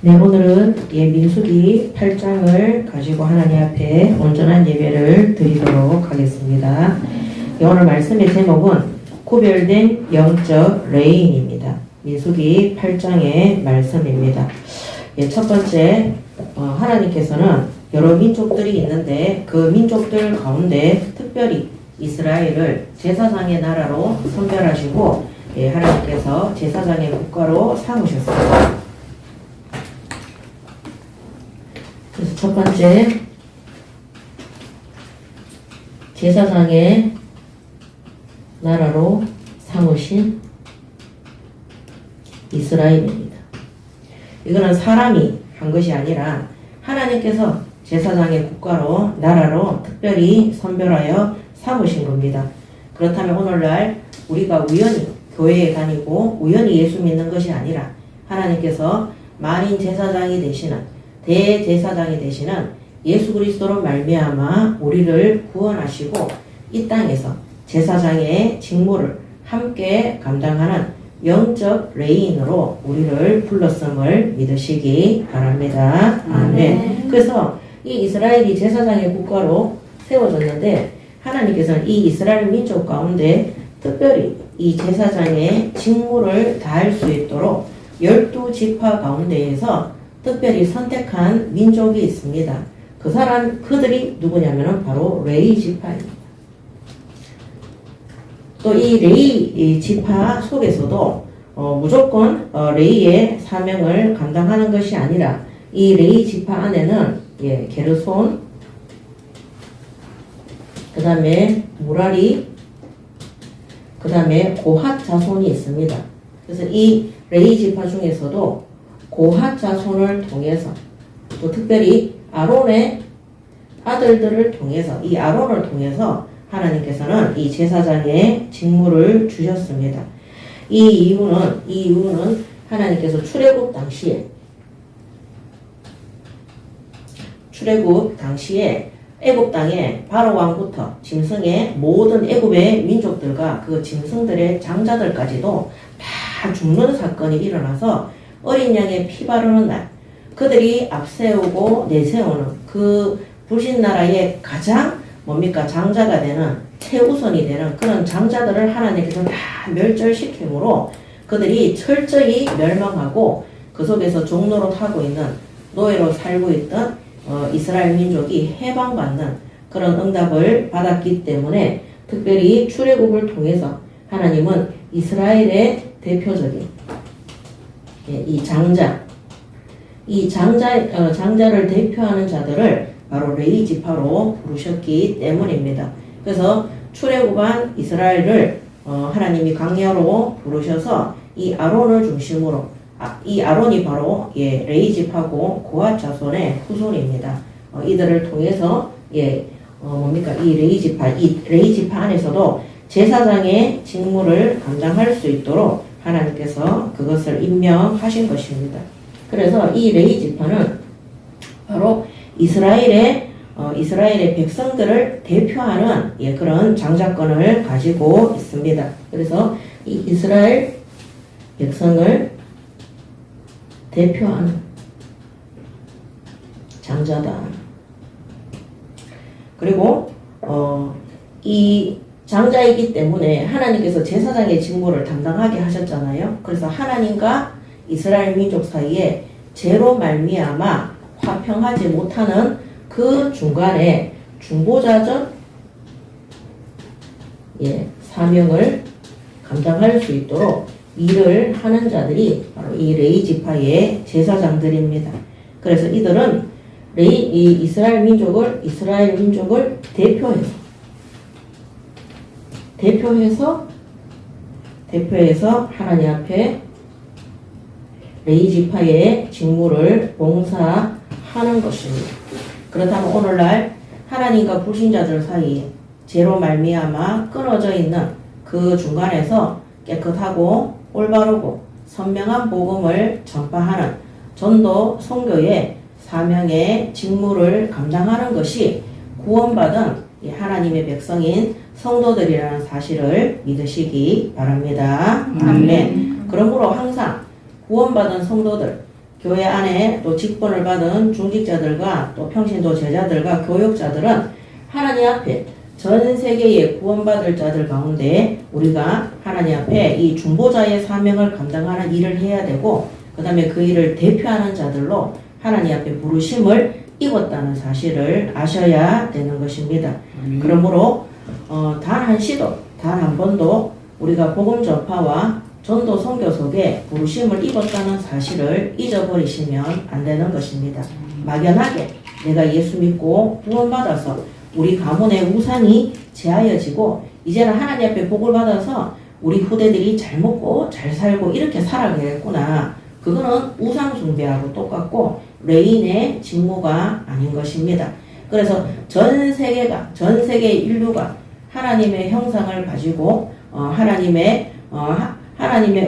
네, 오늘은 민수기 8장을 가지고 하나님 앞에 온전한 예배를 드리도록 하겠습니다. 오늘 말씀의 제목은 구별된 영적 레인입니다. 민수기 8장의 말씀입니다. 첫 번째, 하나님께서는 여러 민족들이 있는데 그 민족들 가운데 특별히 이스라엘을 제사장의 나라로 선별하시고 하나님께서 제사장의 국가로 삼으셨습니다. 그래서 첫 번째, 제사장의 나라로 삼으신 이스라엘입니다. 이거는 사람이 한 것이 아니라 하나님께서 제사장의 국가로, 나라로 특별히 선별하여 삼으신 겁니다. 그렇다면 오늘날 우리가 우연히 교회에 다니고 우연히 예수 믿는 것이 아니라 하나님께서 만인 제사장이 되시는, 대제사장이 되시는 예수 그리스도로 말미암아 우리를 구원하시고 이 땅에서 제사장의 직무를 함께 감당하는 영적 레인으로 우리를 불렀음을 믿으시기 바랍니다. 아멘. 그래서 이 이스라엘이 제사장의 국가로 세워졌는데 하나님께서는 이 이스라엘 민족 가운데 특별히 이 제사장의 직무를 다할 수 있도록 12지파 가운데에서 특별히 선택한 민족이 있습니다. 그들이 누구냐면은 바로 레위 지파입니다. 또 이 레위 지파 속에서도 무조건 레위의 사명을 감당하는 것이 아니라 이 레위 지파 안에는 게르손, 그 다음에 무라리, 그 다음에 고핫 자손이 있습니다. 그래서 이 레위 지파 중에서도 고핫 자손을 통해서 또 특별히 아론의 아들들을 통해서 이 아론을 통해서 하나님께서는 이 제사장의 직무를 주셨습니다. 이 이유는 하나님께서 출애굽 당시에 애굽 땅에 바로 왕부터 짐승의 모든 애굽의 민족들과 그 짐승들의 장자들까지도 다 죽는 사건이 일어나서 어린 양의 피 바르는 날, 그들이 앞세우고 내세우는 그 불신나라의 가장 장자가 되는 최우선이 되는 그런 장자들을 하나님께서 다 멸절시키므로 그들이 철저히 멸망하고 그 속에서 종노릇하고 있는, 노예로 살고 있던 이스라엘 민족이 해방받는 그런 응답을 받았기 때문에 특별히 출애굽을 통해서 하나님은 이스라엘의 대표적인 장자를 대표하는 자들을 바로 레위 지파로 부르셨기 때문입니다. 그래서 출애굽한 이스라엘을 하나님이 광야로 부르셔서 이 아론을 중심으로, 이 아론이 바로 레위 지파고 고핫 자손의 후손입니다. 이들을 통해서 이 레위 지파 안에서도 제사장의 직무를 감당할 수 있도록 하나님께서 그것을 임명하신 것입니다. 그래서 이 레위 지파는 바로 이스라엘의 백성들을 대표하는 그런 장자권을 가지고 있습니다. 그래서 이 이스라엘 백성을 대표하는 장자다. 그리고 이 장자이기 때문에 하나님께서 제사장의 직무를 담당하게 하셨잖아요. 그래서 하나님과 이스라엘 민족 사이에 죄로 말미암아 화평하지 못하는 그 중간에 중보자적 사명을 감당할 수 있도록 일을 하는 자들이 바로 이 레위 지파의 제사장들입니다. 그래서 이들은 이스라엘 민족을 대표해서 하나님 앞에 레위 지파의 직무를 봉사하는 것입니다. 그렇다면 오늘날 하나님과 불신자들 사이에 죄로 말미암아 끊어져 있는 그 중간에서 깨끗하고 올바르고 선명한 복음을 전파하는 전도 선교의 사명의 직무를 감당하는 것이 구원받은 하나님의 백성인 성도들이라는 사실을 믿으시기 바랍니다. 아멘. 그러므로 항상 구원받은 성도들, 교회 안에 또 직분을 받은 중직자들과 또 평신도 제자들과 교역자들은 하나님 앞에 전 세계의 구원받을 자들 가운데 우리가 하나님 앞에 이 중보자의 사명을 감당하는 일을 해야 되고, 그 다음에 그 일을 대표하는 자들로 하나님 앞에 부르심을 입었다는 사실을 아셔야 되는 것입니다. 그러므로 단 한 시도, 단 한 번도 우리가 복음 전파와 전도 선교 속에 부르심을 입었다는 사실을 잊어버리시면 안 되는 것입니다. 막연하게 내가 예수 믿고 구원받아서 우리 가문의 우상이 제하여지고 이제는 하나님 앞에 복을 받아서 우리 후대들이 잘 먹고 잘 살고 이렇게 살아가겠구나. 그거는 우상 숭배하고 똑같고 레인의 직무가 아닌 것입니다. 그래서 전 세계 인류가 하나님의 형상을 가지고 하나님의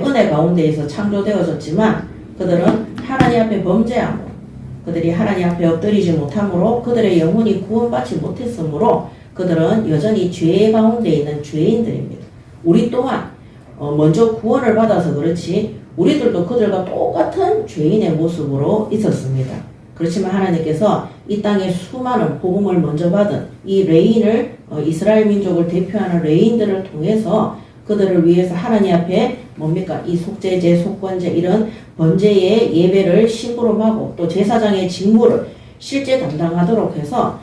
은혜 가운데에서 창조되어졌지만 그들은 하나님 앞에 범죄하고 그들이 하나님 앞에 엎드리지 못함으로 그들의 영혼이 구원받지 못했으므로 그들은 여전히 죄 가운데 있는 죄인들입니다. 우리 또한 먼저 구원을 받아서 그렇지 우리들도 그들과 똑같은 죄인의 모습으로 있었습니다. 그렇지만 하나님께서 이 땅에 수많은 복음을 먼저 받은 이 레인을 이스라엘 민족을 대표하는 레인들을 통해서 그들을 위해서 하나님 앞에 뭡니까? 이 속죄제, 속건제 이런 번제의 예배를 심부름하고 또 제사장의 직무를 실제 담당하도록 해서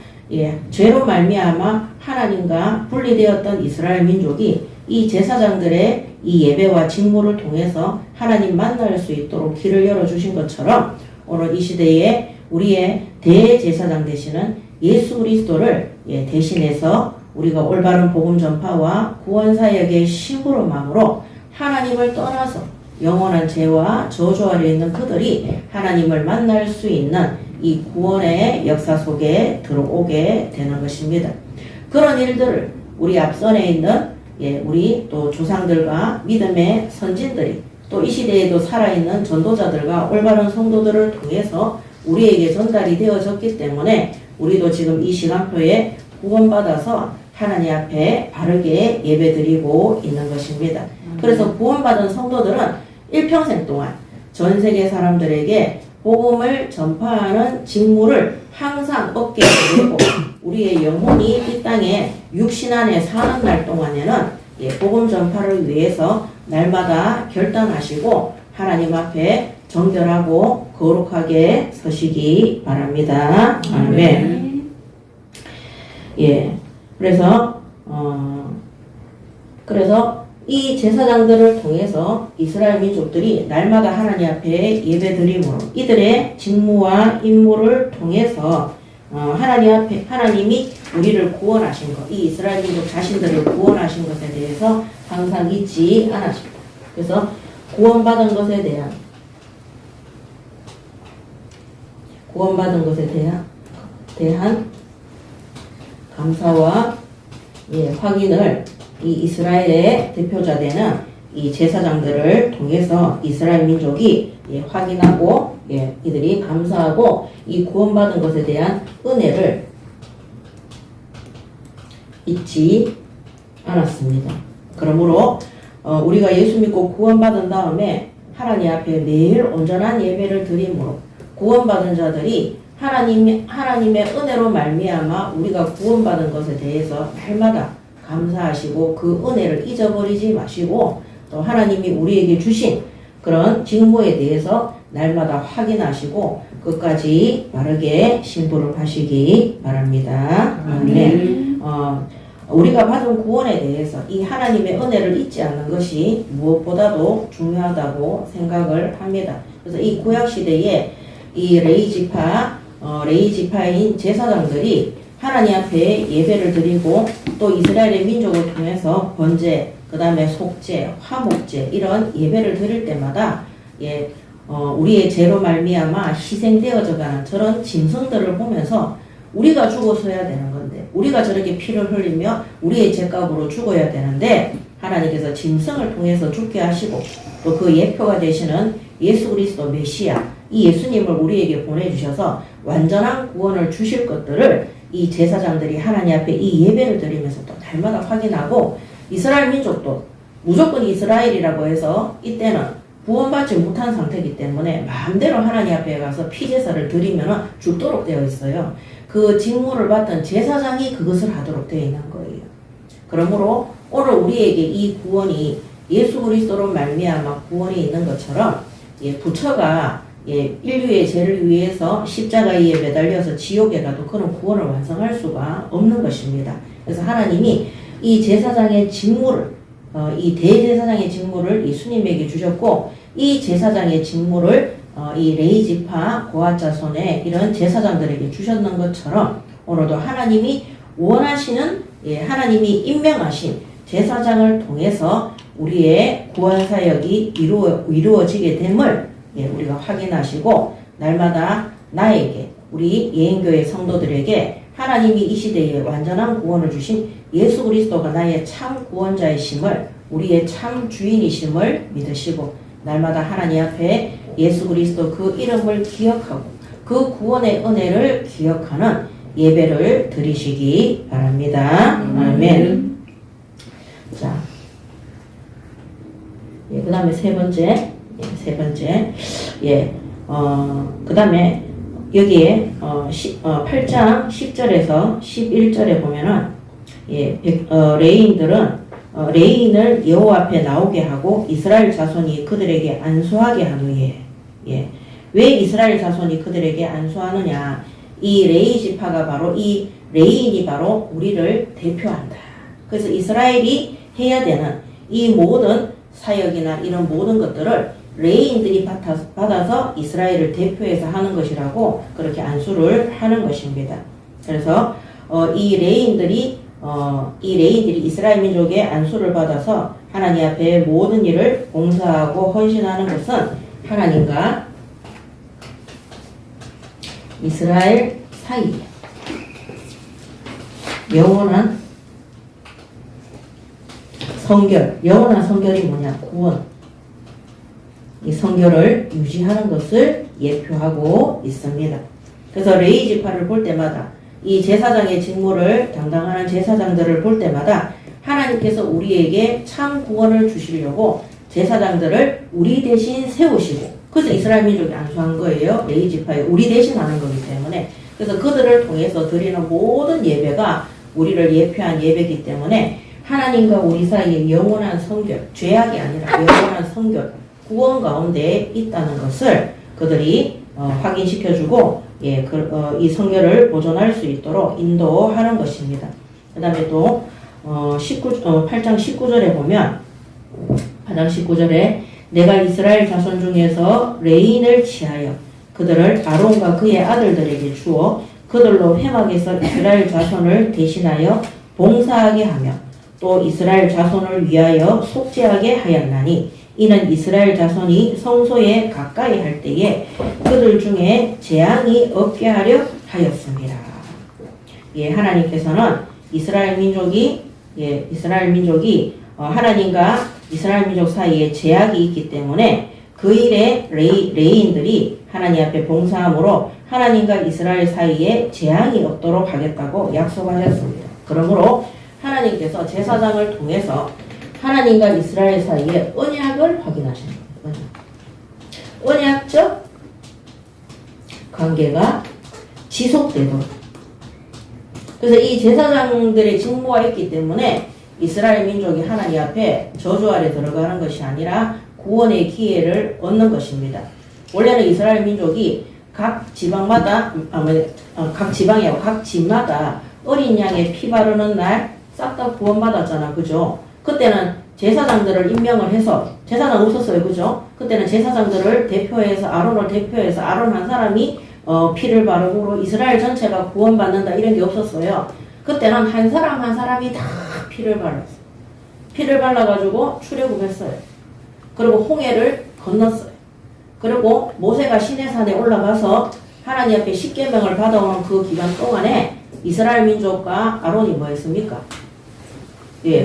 죄로 말미암아 하나님과 분리되었던 이스라엘 민족이 이 제사장들의 이 예배와 직무를 통해서 하나님 만날 수 있도록 길을 열어주신 것처럼 오늘 이 시대에 우리의 대제사장 되시는 예수 그리스도를 대신해서 우리가 올바른 복음 전파와 구원 사역의 심부름함으로 하나님을 떠나서 영원한 죄와 저주 아래 있는 그들이 하나님을 만날 수 있는 이 구원의 역사 속에 들어오게 되는 것입니다. 그런 일들을 우리 앞선에 있는 우리 또 조상들과 믿음의 선진들이 또 이 시대에도 살아있는 전도자들과 올바른 성도들을 통해서 우리에게 전달이 되어졌기 때문에 우리도 지금 이 시간표에 구원받아서 하나님 앞에 바르게 예배드리고 있는 것입니다. 그래서 구원받은 성도들은 일평생 동안 전 세계 사람들에게 복음을 전파하는 직무를 항상 얻게 되고 우리의 영혼이 이 땅에 육신 안에 사는 날 동안에는 복음 전파를 위해서 날마다 결단하시고 하나님 앞에 정결하고 거룩하게 서시기 바랍니다. 아멘. 그래서 이 제사장들을 통해서 이스라엘 민족들이 날마다 하나님 앞에 예배드림으로 이들의 직무와 임무를 통해서 하나님이 우리를 구원하신 것, 이 이스라엘 민족 자신들을 구원하신 것에 대해서 항상 잊지 않으십니다. 그래서 구원받은 것에 대한 감사와 확인을 이 이스라엘의 대표자 되는 이 제사장들을 통해서 이스라엘 민족이 확인하고 이들이 감사하고 이 구원받은 것에 대한 은혜를 잊지 않았습니다. 그러므로 우리가 예수 믿고 구원받은 다음에 하나님 앞에 매일 온전한 예배를 드림으로 구원받은 자들이 하나님의 은혜로 말미암아 우리가 구원받은 것에 대해서 날마다 감사하시고 그 은혜를 잊어버리지 마시고 또 하나님이 우리에게 주신 그런 직무에 대해서 날마다 확인하시고 끝까지 바르게 심부름하시기 바랍니다. 아멘. 우리가 받은 구원에 대해서 이 하나님의 은혜를 잊지 않는 것이 무엇보다도 중요하다고 생각을 합니다. 그래서 이 구약시대에 이 레이지파인 제사장들이 하나님 앞에 예배를 드리고 또 이스라엘의 민족을 통해서 번제, 그 다음에 속죄, 화목제 이런 예배를 드릴 때마다 우리의 죄로 말미암아 희생되어져가는 저런 짐승들을 보면서 우리가 죽어서야 되는 건데 우리가 저렇게 피를 흘리며 우리의 죄값으로 죽어야 되는데 하나님께서 짐승을 통해서 죽게 하시고 또 그 예표가 되시는 예수 그리스도 메시아 이 예수님을 우리에게 보내주셔서 완전한 구원을 주실 것들을 이 제사장들이 하나님 앞에 이 예배를 드리면서 또 날마다 확인하고 이스라엘 민족도 무조건 이스라엘이라고 해서 이때는 구원받지 못한 상태이기 때문에 마음대로 하나님 앞에 가서 피제사를 드리면 죽도록 되어 있어요. 그 직무를 받던 제사장이 그것을 하도록 되어 있는 거예요. 그러므로 오늘 우리에게 이 구원이 예수 그리스도로 말미암아 구원이 있는 것처럼 부처가 인류의 죄를 위해서 십자가에 매달려서 지옥에 가도 그런 구원을 완성할 수가 없는 것입니다. 그래서 하나님이 이 제사장의 직무를 이 대제사장의 직무를 예수님에게 주셨고 이 제사장의 직무를 이 레위지파 고핫 자손의 이런 제사장들에게 주셨는 것처럼 오늘도 하나님이 원하시는 하나님이 임명하신 제사장을 통해서 우리의 구원 사역이 이루어지게 됨을 우리가 확인하시고 날마다 나에게 우리 예인교회 성도들에게 하나님이 이 시대에 완전한 구원을 주신 예수 그리스도가 나의 참 구원자이심을 우리의 참 주인이심을 믿으시고 날마다 하나님 앞에 예수 그리스도 그 이름을 기억하고 그 구원의 은혜를 기억하는 예배를 드리시기 바랍니다. 아멘. 자, 그 다음에 세 번째, 그 다음에 여기에 8장 10절에서 11절에 보면은 레인을 여호와 앞에 나오게 하고 이스라엘 자손이 그들에게 안수하게 한 후에 왜 이스라엘 자손이 그들에게 안수하느냐? 이 레위 지파가 바로 이 레인이 바로 우리를 대표한다. 그래서 이스라엘이 해야 되는 이 모든 사역이나 이런 모든 것들을 레인들이 받아서 이스라엘을 대표해서 하는 것이라고 그렇게 안수를 하는 것입니다. 그래서 이 레인들이 이스라엘 민족의 안수를 받아서 하나님 앞에 모든 일을 봉사하고 헌신하는 것은 하나님과 이스라엘 사이에 영원한 성결이 뭐냐? 구원. 이 성결을 유지하는 것을 예표하고 있습니다. 그래서 레위 지파를 볼 때마다 이 제사장의 직무를 담당하는 제사장들을 볼 때마다 하나님께서 우리에게 참 구원을 주시려고 제사장들을 우리 대신 세우시고 그래서 이스라엘 민족이 안수한 거예요. 레위 지파에 우리 대신 하는 거기 때문에 그래서 그들을 통해서 드리는 모든 예배가 우리를 예표한 예배이기 때문에 하나님과 우리 사이에 영원한 성결, 죄악이 아니라 영원한 성결, 구원 가운데 있다는 것을 그들이 확인시켜주고 이 성결을 보존할 수 있도록 인도하는 것입니다. 그 다음에 또 8장 19절에 보면 8장 19절에 내가 이스라엘 자손 중에서 레인을 취하여 그들을 아론과 그의 아들들에게 주어 그들로 회막에서 이스라엘 자손을 대신하여 봉사하게 하며 또 이스라엘 자손을 위하여 속죄하게 하였나니 이는 이스라엘 자손이 성소에 가까이 할 때에 그들 중에 재앙이 없게 하려 하였습니다. 하나님께서는 이스라엘 민족이 하나님과 이스라엘 민족 사이에 제약이 있기 때문에 그 일에 레인들이 하나님 앞에 봉사함으로 하나님과 이스라엘 사이에 재앙이 없도록 하겠다고 약속하셨습니다. 그러므로 하나님께서 제사장을 통해서 하나님과 이스라엘 사이에 언약을 확인하시는 거예요. 언약적 관계가 지속되도록. 그래서 이 제사장들의 직무가 있기 때문에 이스라엘 민족이 하나님 앞에 저주 아래 들어가는 것이 아니라 구원의 기회를 얻는 것입니다. 원래는 이스라엘 민족이 각 지방마다 각 집마다 어린 양의 피 바르는 날 싹 다 구원받았잖아. 그죠? 그때는 제사장들을 임명을 해서 제사장 없었어요. 그죠? 그때는 제사장들을 대표해서 아론을 대표해서 아론 한 사람이 피를 바르고 이스라엘 전체가 구원받는다 이런 게 없었어요. 그때는 한 사람 한 사람이 다 피를 발랐어요. 피를 발라가지고 출애굽했어요. 그리고 홍해를 건넜어요. 그리고 모세가 시내산에 올라가서 하나님 앞에 십계명을 받아오는 그 기간 동안에 이스라엘 민족과 아론이 뭐 했습니까?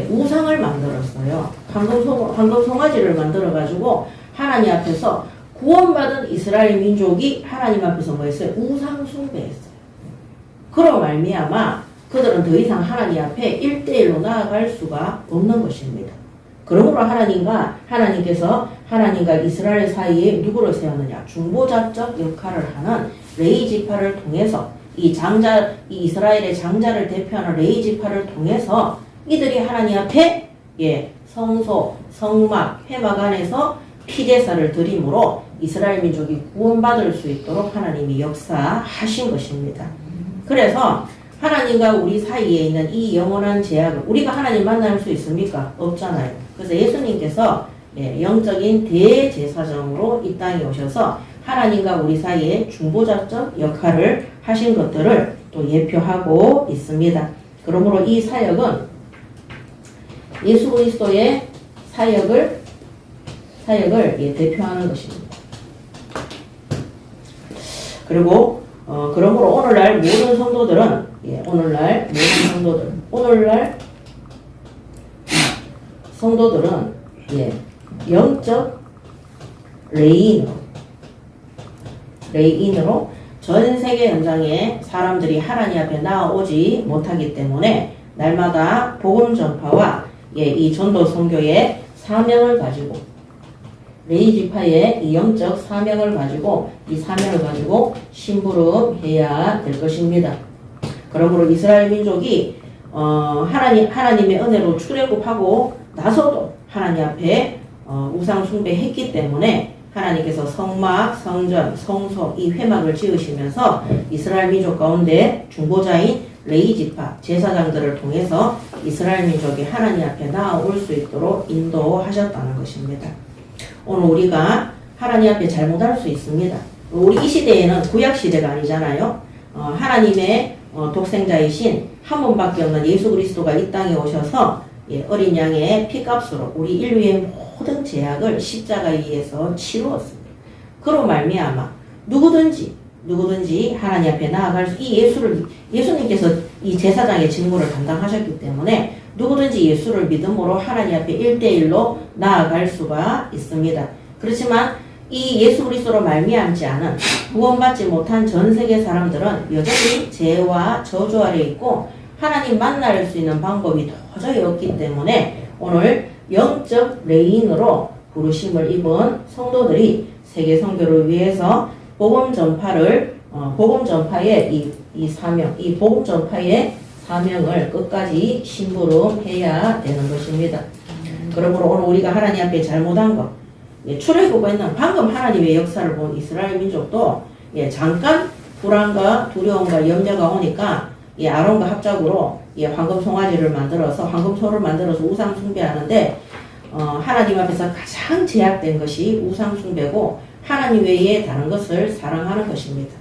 우상을 만들었어요. 황금 송아지를 만들어가지고 하나님 앞에서 구원받은 이스라엘 민족이 하나님 앞에서 뭐 했어요? 우상 숭배했어요. 그로 말미암아 그들은 더 이상 하나님 앞에 1대1로 나아갈 수가 없는 것입니다. 그러므로 하나님께서 하나님과 이스라엘 사이에 누구를 세웠느냐? 중보자적 역할을 하는 레위 지파를 통해서 이 이스라엘의 장자를 대표하는 레위 지파를 통해서 이들이 하나님 앞에 성소, 성막, 회막 안에서 피제사를 드림으로 이스라엘 민족이 구원받을 수 있도록 하나님이 역사하신 것입니다. 그래서 하나님과 우리 사이에 있는 이 영원한 제약을 우리가 하나님 만날 수 있습니까? 없잖아요. 그래서 예수님께서 영적인 대제사장으로 이 땅에 오셔서 하나님과 우리 사이에 중보자적 역할을 하신 것들을 또 예표하고 있습니다. 그러므로 이 사역은 예수 그리스도의 사역을 대표하는 것입니다. 그리고 그러므로 오늘날 모든 성도들은 오늘날 성도들은 영적 레이인으로 전 세계 현장에 사람들이 하나님 앞에 나아오지 못하기 때문에 날마다 복음 전파와 이 전도 선교의 사명을 가지고 레위 지파의 이 영적 사명을 가지고 이 사명을 가지고 심부름해야 될 것입니다. 그러므로 이스라엘 민족이 하나님의 은혜로 출애굽하고 나서도 하나님 앞에 우상 숭배했기 때문에 하나님께서 성막, 성전, 성소 이 회막을 지으시면서 이스라엘 민족 가운데 중보자인 레위 지파 제사장들을 통해서 이스라엘 민족이 하나님 앞에 나아올 수 있도록 인도하셨다는 것입니다. 오늘 우리가 하나님 앞에 잘못할 수 있습니다. 우리 이 시대에는 구약 시대가 아니잖아요. 하나님의 독생자이신 한 분밖에 없는 예수 그리스도가 이 땅에 오셔서 어린 양의 피값으로 우리 인류의 모든 죄악을 십자가에 의해서 치루었습니다. 그로 말미암아 누구든지 하나님 앞에 나아갈 수 예수님께서 이 제사장의 직무를 담당하셨기 때문에 누구든지 예수를 믿음으로 하나님 앞에 1대1로 나아갈 수가 있습니다. 그렇지만 이 예수 그리스도로 말미암지 않은 구원받지 못한 전 세계 사람들은 여전히 죄와 저주 아래 있고 하나님 만날 수 있는 방법이 도저히 없기 때문에 오늘 영적 레인으로 부르심을 입은 성도들이 세계 선교를 위해서 복음 전파의 이 사명, 이 복음 전파의 사명을 끝까지 심부름해야 되는 것입니다. 그러므로 오늘 우리가 하나님 앞에 잘못한 것, 출애굽에는 방금 하나님의 역사를 본 이스라엘 민족도 잠깐 불안과 두려움과 염려가 오니까 아론과 합작으로 황금 송아지를 만들어서 황금소를 만들어서 우상 숭배하는데 하나님 앞에서 가장 제약된 것이 우상 숭배고 하나님 외에 다른 것을 사랑하는 것입니다.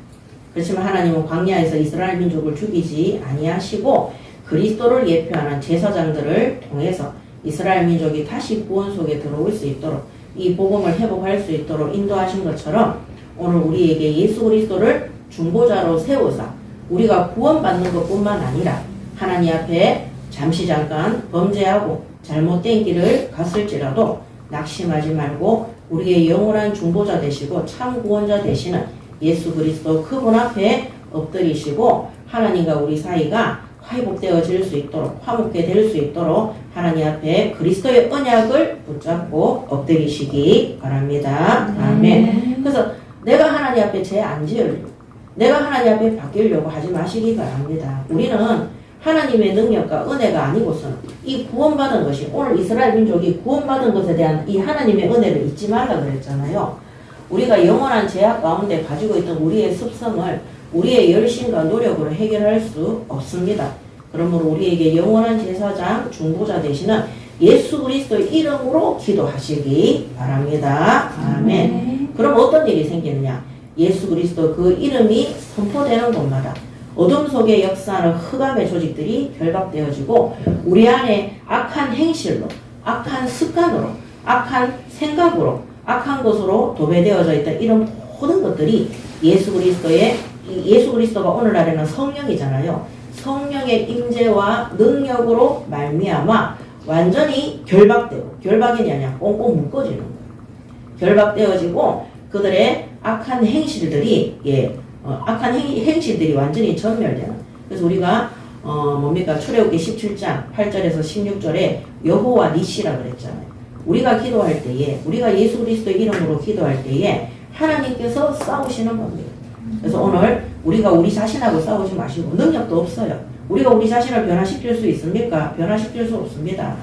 그렇지만 하나님은 광야에서 이스라엘 민족을 죽이지 아니하시고 그리스도를 예표하는 제사장들을 통해서 이스라엘 민족이 다시 구원 속에 들어올 수 있도록 이 복음을 회복할 수 있도록 인도하신 것처럼 오늘 우리에게 예수 그리스도를 중보자로 세우사 우리가 구원받는 것뿐만 아니라 하나님 앞에 잠깐 범죄하고 잘못된 길을 갔을지라도 낙심하지 말고 우리의 영원한 중보자 되시고 참 구원자 되시는 예수 그리스도 그분 앞에 엎드리시고 하나님과 우리 사이가 회복되어질 수 있도록 화목게 될 수 있도록 하나님 앞에 그리스도의 언약을 붙잡고 엎드리시기 바랍니다. 아멘. 그래서 내가 하나님 앞에 죄 안 지으려고 내가 하나님 앞에 바뀌려고 하지 마시기 바랍니다. 우리는 하나님의 능력과 은혜가 아니고서는 이 구원받은 것이 오늘 이스라엘 민족이 구원받은 것에 대한 이 하나님의 은혜를 잊지 말라 그랬잖아요. 우리가 영원한 죄악 가운데 가지고 있던 우리의 습성을 우리의 열심과 노력으로 해결할 수 없습니다. 그러므로 우리에게 영원한 제사장 중보자 되시는 예수 그리스도의 이름으로 기도하시기 바랍니다. 아멘. 그럼 어떤 일이 생기느냐? 예수 그리스도 그 이름이 선포되는 곳마다 어둠 속에 역사하는 흑암의 조직들이 결박되어지고 우리 안에 악한 행실로, 악한 습관으로, 악한 생각으로, 악한 것으로 도배되어져 있던 이런 모든 것들이 예수 그리스도가 오늘날에는 성령이잖아요. 성령의 임재와 능력으로 말미암아 완전히 결박되고 결박이 아니라 꽁꽁 묶어지는 거예요. 결박되어지고 그들의 악한 행실들이 행실들이 완전히 전멸되는. 그래서 우리가 출애굽기 17장 8절에서 16절에 여호와 니시라 그랬잖아요. 우리가 기도할 때에, 우리가 예수 그리스도의 이름으로 기도할 때에 하나님께서 싸우시는 겁니다. 그래서 오늘 우리가 우리 자신하고 싸우지 마시고, 능력도 없어요. 우리가 우리 자신을 변화시킬 수 있습니까? 변화시킬 수 없습니다.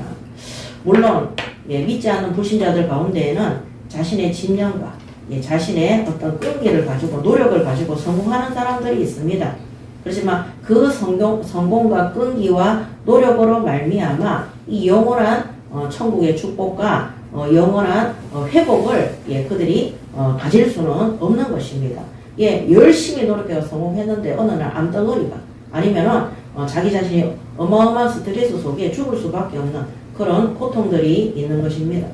물론 믿지 않는 불신자들 가운데에는 자신의 집념과 자신의 어떤 끈기를 가지고 노력을 가지고 성공하는 사람들이 있습니다. 그렇지만 그 성공과 끈기와 노력으로 말미암아 이 영원한 천국의 축복과 영원한 회복을 그들이 가질 수는 없는 것입니다. 열심히 노력해서 성공했는데 어느 날 암덩어리가 아니면은 자기 자신이 어마어마한 스트레스 속에 죽을 수밖에 없는 그런 고통들이 있는 것입니다.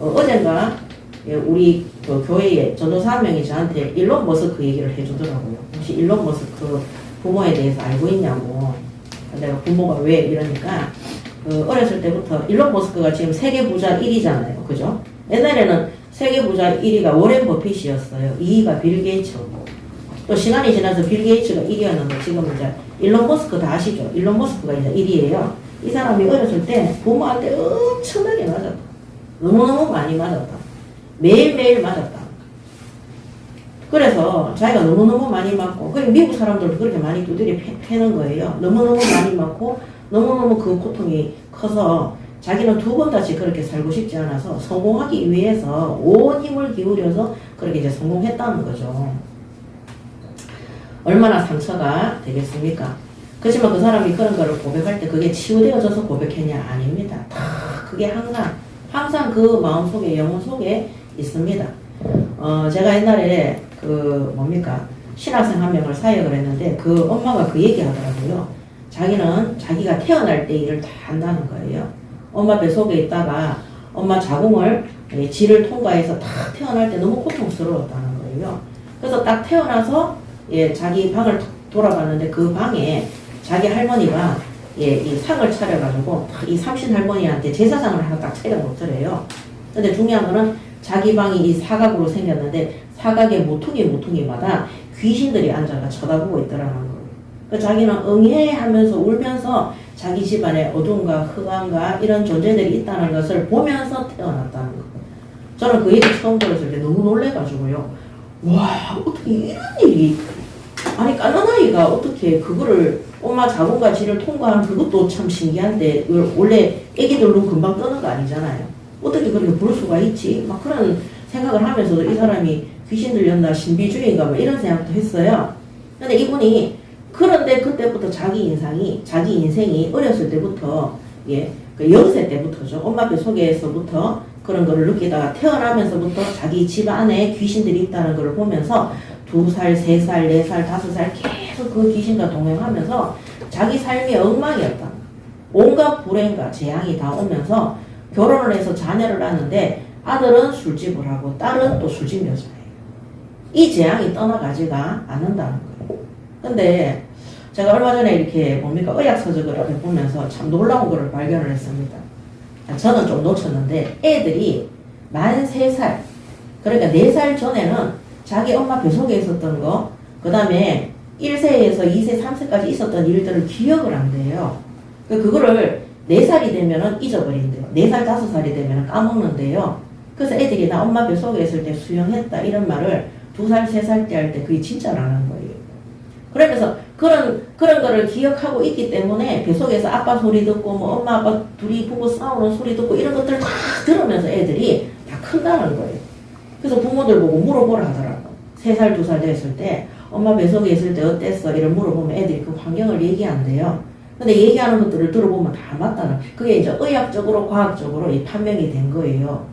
어젠가 우리 교회에 전도사 한 명이 저한테 일론 머스크 얘기를 해주더라고요. 혹시 일론 머스크 부모에 대해서 알고 있냐고. 내가 부모가 왜 이러니까 어렸을 때부터 일론 머스크가 지금 세계 부자 1위잖아요. 그죠? 옛날에는 세계 부자 1위가 워렌 버핏이었어요. 2위가 빌 게이츠였고. 또 시간이 지나서 빌 게이츠가 1위였는데 지금은 이제 일론 머스크 다 아시죠? 일론 머스크가 이제 1위예요. 이 사람이 어렸을 때 부모한테 엄청나게 맞았다. 너무너무 많이 맞았다. 매일매일 맞았다. 그래서 자기가 너무너무 많이 맞고, 그리고 미국 사람들도 그렇게 많이 두드려 패는 거예요. 너무너무 많이 맞고, 너무너무 그 고통이 커서 자기는 두 번 다시 그렇게 살고 싶지 않아서 성공하기 위해서 온 힘을 기울여서 그렇게 이제 성공했다는 거죠. 얼마나 상처가 되겠습니까? 그렇지만 그 사람이 그런 거를 고백할 때 그게 치유되어져서 고백했냐? 아닙니다. 다 그게 항상 그 마음 속에, 영혼 속에 있습니다. 제가 옛날에 신학생 한 명을 사역을 했는데 그 엄마가 그 얘기 하더라고요. 자기는 자기가 태어날 때 일을 다 한다는 거예요. 엄마 뱃속에 있다가 엄마 자궁을 질을 통과해서 딱 태어날 때 너무 고통스러웠다는 거예요. 그래서 딱 태어나서 자기 방을 돌아봤는데 그 방에 자기 할머니가 이 상을 차려가지고 이 삼신 할머니한테 제사상을 하나 딱 차려놓더래요. 근데 중요한 거는 자기 방이 이 사각으로 생겼는데 사각의 모퉁이마다 귀신들이 앉아가 쳐다보고 있더라는 거예요. 그 자기는 응애하면서 울면서 자기 집안에 어둠과 흑암과 이런 존재들이 있다는 것을 보면서 태어났다는 거예요. 저는 그 얘기 처음 들었을 때 너무 놀래가지고요. 와, 어떻게 이런 일이, 아니 까는 아이가 어떻게 그거를 엄마 자궁과 질을 통과한 그것도 참 신기한데 원래 애기들 눈 금방 뜨는 거 아니잖아요. 어떻게 그렇게 볼 수가 있지? 막 그런 생각을 하면서도 이 사람이 귀신 들렸나 신비주의인가 뭐 이런 생각도 했어요. 근데 이분이 그런데 그때부터 자기 인생이 어렸을 때부터 그 0세 때부터죠. 엄마 뱃속에서부터 그런 거를 느끼다가 태어나면서부터 자기 집 안에 귀신들이 있다는 걸 보면서 2살, 3살, 4살, 5살 계속 그 귀신과 동행하면서 자기 삶이 엉망이었다. 온갖 불행과 재앙이 다 오면서 결혼을 해서 자녀를 낳는데 아들은 술집을 하고 딸은 또 술집 여자예요. 이 재앙이 떠나가지가 않는다는 거예요. 근데 제가 얼마 전에 이렇게 의학서적을 이렇게 보면서 참 놀라운 거를 발견을 했습니다. 저는 좀 놓쳤는데 애들이 만 3살, 그러니까 4살 전에는 자기 엄마 뱃속에 있었던 거, 그 다음에 1세에서 2세, 3세까지 있었던 일들을 기억을 안 돼요. 그거를 4살이 되면은 잊어버린대요. 4살, 5살이 되면은 까먹는데요. 그래서 애들이 나 엄마 뱃속에 있을 때 수영했다 이런 말을 2살, 3살 때 할 때 그게 진짜라는 거예요. 그러면서 그런 거를 기억하고 있기 때문에 뱃속에서 아빠 소리 듣고 뭐 엄마 아빠 둘이 부부 싸우는 소리 듣고 이런 것들을 다 들으면서 애들이 다 큰다는 거예요. 그래서 부모들 보고 물어보라 하더라고. 3살, 2살 됐을 때 엄마 뱃속에 있을 때 어땠어? 이런 물어보면 애들이 그 환경을 얘기한대요. 근데 얘기하는 것들을 들어보면 다 맞다는, 그게 이제 의학적으로 과학적으로 판명이 된 거예요.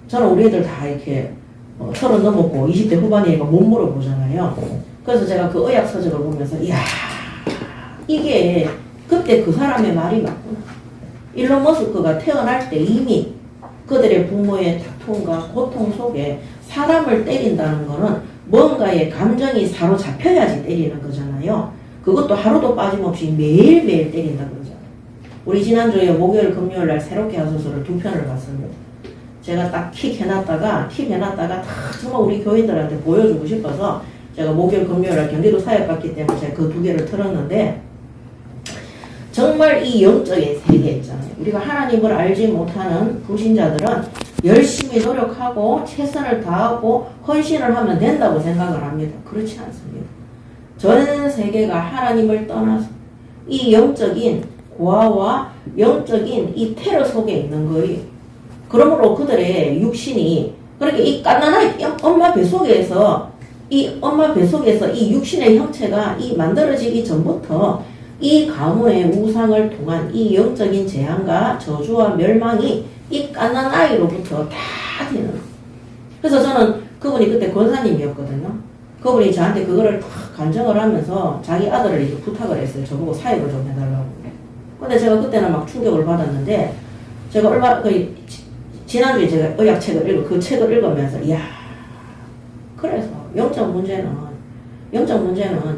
저는 우리 애들 다 이렇게 30 넘었고 20대 후반이니까 못 물어보잖아요. 그래서 제가 그 의학 서적을 보면서 이야, 이게 그때 그 사람의 말이 맞구나. 일론 머스크가 태어날 때 이미 그들의 부모의 다툼과 고통 속에 사람을 때린다는 거는 뭔가의 감정이 사로잡혀야지 때리는 거잖아요. 그것도 하루도 빠짐없이 매일매일 때린다 그러잖아요. 우리 지난주에 목요일 금요일 날 새롭게 하소서를 2편을 봤습니다. 제가 딱 킥 해놨다가 다 정말 우리 교인들한테 보여주고 싶어서 제가 목요일 금요일 날 경기도 사역 갔기 때문에 제가 그 2개를 틀었는데, 정말 이 영적인 세계 있잖아요. 우리가 하나님을 알지 못하는 불신자들은 열심히 노력하고 최선을 다하고 헌신을 하면 된다고 생각을 합니다. 그렇지 않습니다. 전 세계가 하나님을 떠나서 이 영적인 고아와 영적인 이 테러 속에 있는 거예요. 그러므로 그들의 육신이 그렇게 이 갓난아기 엄마 뱃속에서 이 육신의 형체가 이 만들어지기 전부터 이 가문의 우상을 통한 이 영적인 재앙과 저주와 멸망이 이 갓난아이로부터 다 되는 거예요. 그래서 저는 그분이 그때 권사님이었거든요. 그분이 저한테 그거를 탁 간증을 하면서 자기 아들을 이제 부탁을 했어요. 저보고 사역을 좀 해달라고. 근데 제가 그때는 막 충격을 받았는데 제가 지난주에 제가 의학책을 그 책을 읽으면서 이야, 그래서 영적 문제는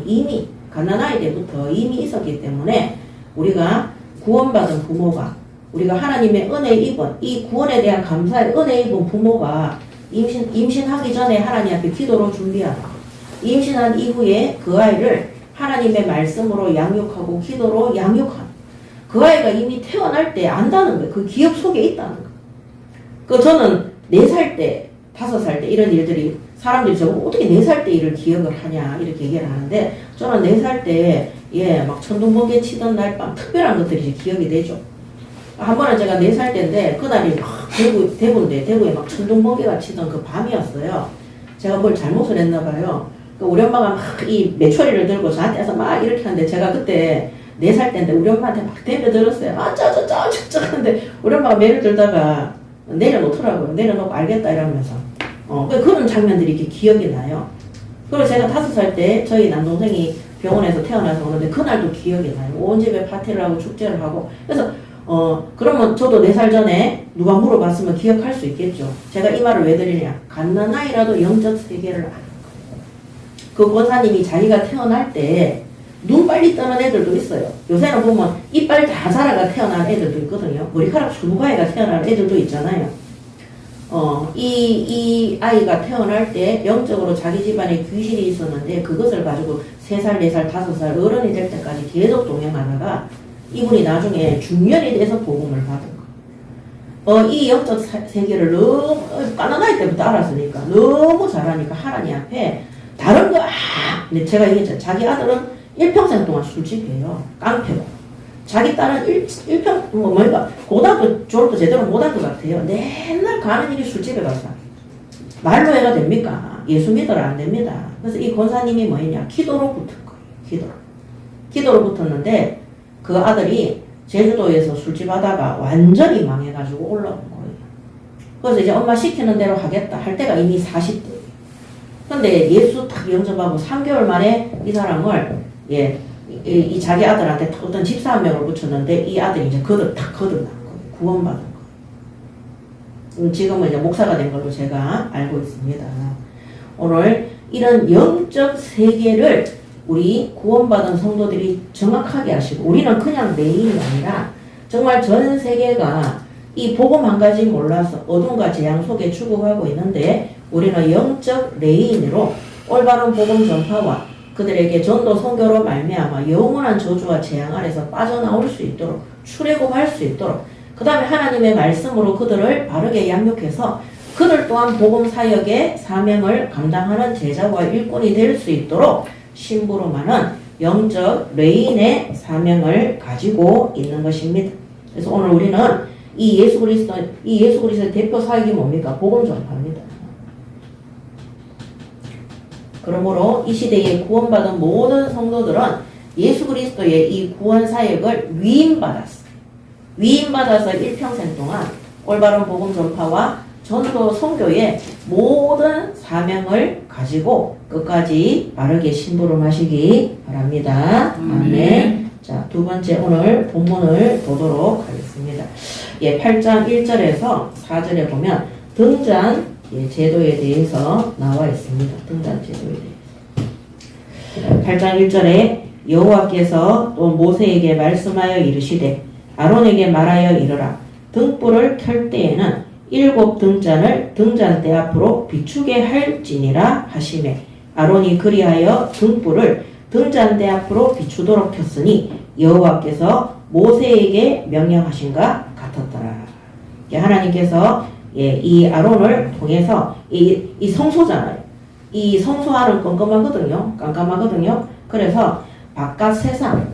이미 갓난아이 때부터 이미 있었기 때문에 우리가 구원받은 부모가 우리가 하나님의 은혜 입은 이 구원에 대한 감사의 은혜 입은 부모가 임신하기 전에 하나님 앞에 기도로 준비하라. 임신한 이후에 그 아이를 하나님의 말씀으로 양육하고 기도로 양육하라. 그 아이가 이미 태어날 때 안다는 거예요. 그 기억 속에 있다는 거예요. 저는 4살 때, 5살 때 이런 일들이 사람들이 저보고 어떻게 4살 때 일을 기억을 하냐 이렇게 얘기를 하는데 저는 4살 때 막 천둥번개 치던 날 밤 특별한 것들이 이제 기억이 되죠. 한 번은 제가 4살 때인데 그날이 막 대구에 막 천둥번개가 치던 그 밤이었어요. 제가 뭘 잘못을 했나 봐요. 우리 엄마가 막 이 메추리를 들고 저한테 와서 막 이렇게 하는데 제가 그때 4살 때인데 우리 엄마한테 막 대며들었어요. 하는데 우리 엄마가 매를 들다가 내려놓더라고요. 내려놓고 알겠다 이러면서. 그런 장면들이 이렇게 기억이 나요. 그리고 제가 5살 때 저희 남동생이 병원에서 태어나서 오는데 그날도 기억이 나요. 온 집에 파티를 하고 축제를 하고. 그래서 그러면 저도 4살 전에 누가 물어봤으면 기억할 수 있겠죠. 제가 이 말을 왜 드리냐. 갓난아이라도 영적 세계를 아는 거예요. 그 권사님이 자기가 태어날 때 눈 빨리 뜨는 애들도 있어요. 요새는 보면 이빨 다 자라가 태어난 애들도 있거든요. 머리카락 수부가이가 태어난 애들도 있잖아요. 이 아이가 태어날 때 영적으로 자기 집안에 귀신이 있었는데 그것을 가지고 3살, 4살, 5살 어른이 될 때까지 계속 동행하다가 이분이 나중에 중년이 돼서 복음을 받은 거예요. 이 영적 세계를 너무 갓난아이 때부터 알았으니까 너무 잘하니까 하나님 앞에 다른 거 근데 제가 얘기했잖아요. 자기 아들은 일평생 동안 술집이에요. 깡패고. 자기 딸은 고등학교 졸업도 제대로 못할 것 같아요. 맨날 가는 일이 술집에 가서. 말로 해가 됩니까? 예수 믿어라 안 됩니다. 그래서 이 권사님이 뭐였냐? 기도로 붙은 거예요. 기도로 붙었는데 그 아들이 제주도에서 술집 하다가 완전히 망해가지고 올라온 거예요. 그래서 이제 엄마 시키는 대로 하겠다 할 때가 이미 40대. 근데 예수 딱 영접하고 3개월 만에 이 사람을 이 자기 아들한테 어떤 집사 한 명을 붙였는데 이 아들이 이제 딱 거듭난 거예요. 구원받은 거예요. 지금은 이제 목사가 된 걸로 제가 알고 있습니다. 오늘 이런 영적 세계를 우리 구원받은 성도들이 정확하게 하시고 우리는 그냥 메인이 아니라 정말 전 세계가 이 복음 한 가지 몰라서 어둠과 재앙 속에 죽어가고 있는데 우리는 영적 레인으로 올바른 복음 전파와 그들에게 전도 선교로 말미암아 영원한 저주와 재앙 아래서 빠져나올 수 있도록 출애굽할 수 있도록 그 다음에 하나님의 말씀으로 그들을 바르게 양육해서 그들 또한 복음 사역의 사명을 감당하는 제자와 일꾼이 될 수 있도록 심부름하는 영적 레인의 사명을 가지고 있는 것입니다. 그래서 오늘 우리는 이 예수 그리스도의 대표 사역이 뭡니까? 복음 전파입니다. 그러므로 이 시대에 구원받은 모든 성도들은 예수 그리스도의 이 구원 사역을 위임받았어요. 위임받아서 일평생 동안 올바른 복음 전파와 전도 선교의 모든 사명을 가지고 끝까지 바르게 심부름하시기 바랍니다. 아멘. 자, 두 번째 오늘 본문을 보도록 하겠습니다. 8장 1절에서 4절에 보면 등잔 제도에 대해서 나와 있습니다. 등잔 제도에 대해서. 8장 1절에 여호와께서 또 모세에게 말씀하여 이르시되 아론에게 말하여 이르라. 등불을 켤 때에는 7 등잔을 등잔대 앞으로 비추게 할지니라 하시매 아론이 그리하여 등불을 등잔대 앞으로 비추도록 켰으니 여호와께서 모세에게 명령하신가 같았더라. 하나님께서 이 아론을 통해서 이 성소잖아요. 이 성소안은 깜깜하거든요. 그래서 바깥 세상,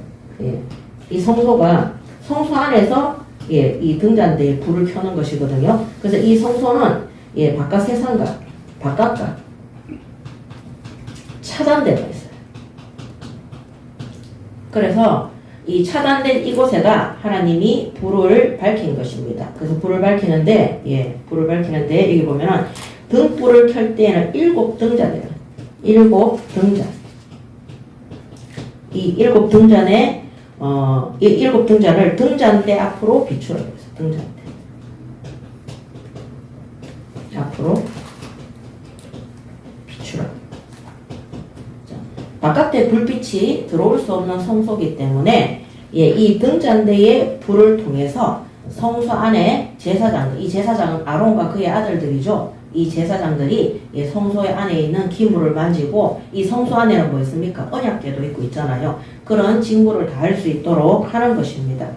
이 성소가 성소 안에서 이 등잔대에 불을 켜는 것이거든요. 그래서 이 성소는 바깥 세상과 바깥과 차단되어 있어요. 그래서 이 차단된 이곳에다 하나님이 불을 밝힌 것입니다. 그래서 불을 밝히는데 여기 보면은 등불을 켤 때에는 7등잔이에요. 7등잔. 이 7등잔에 이 7등잔을 등잔대 앞으로 비추라고 해서 등잔대 앞으로 비추라. 바깥에 불빛이 들어올 수 없는 성소이기 때문에 이 등잔대의 불을 통해서 성소 안에 제사장들, 이 제사장은 아론과 그의 아들들이죠. 이 제사장들이 성소의 안에 있는 기물을 만지고, 이 성소 안에는 뭐 있습니까? 언약궤도 있고 있잖아요. 그런 직무를 다 할 수 있도록 하는 것입니다.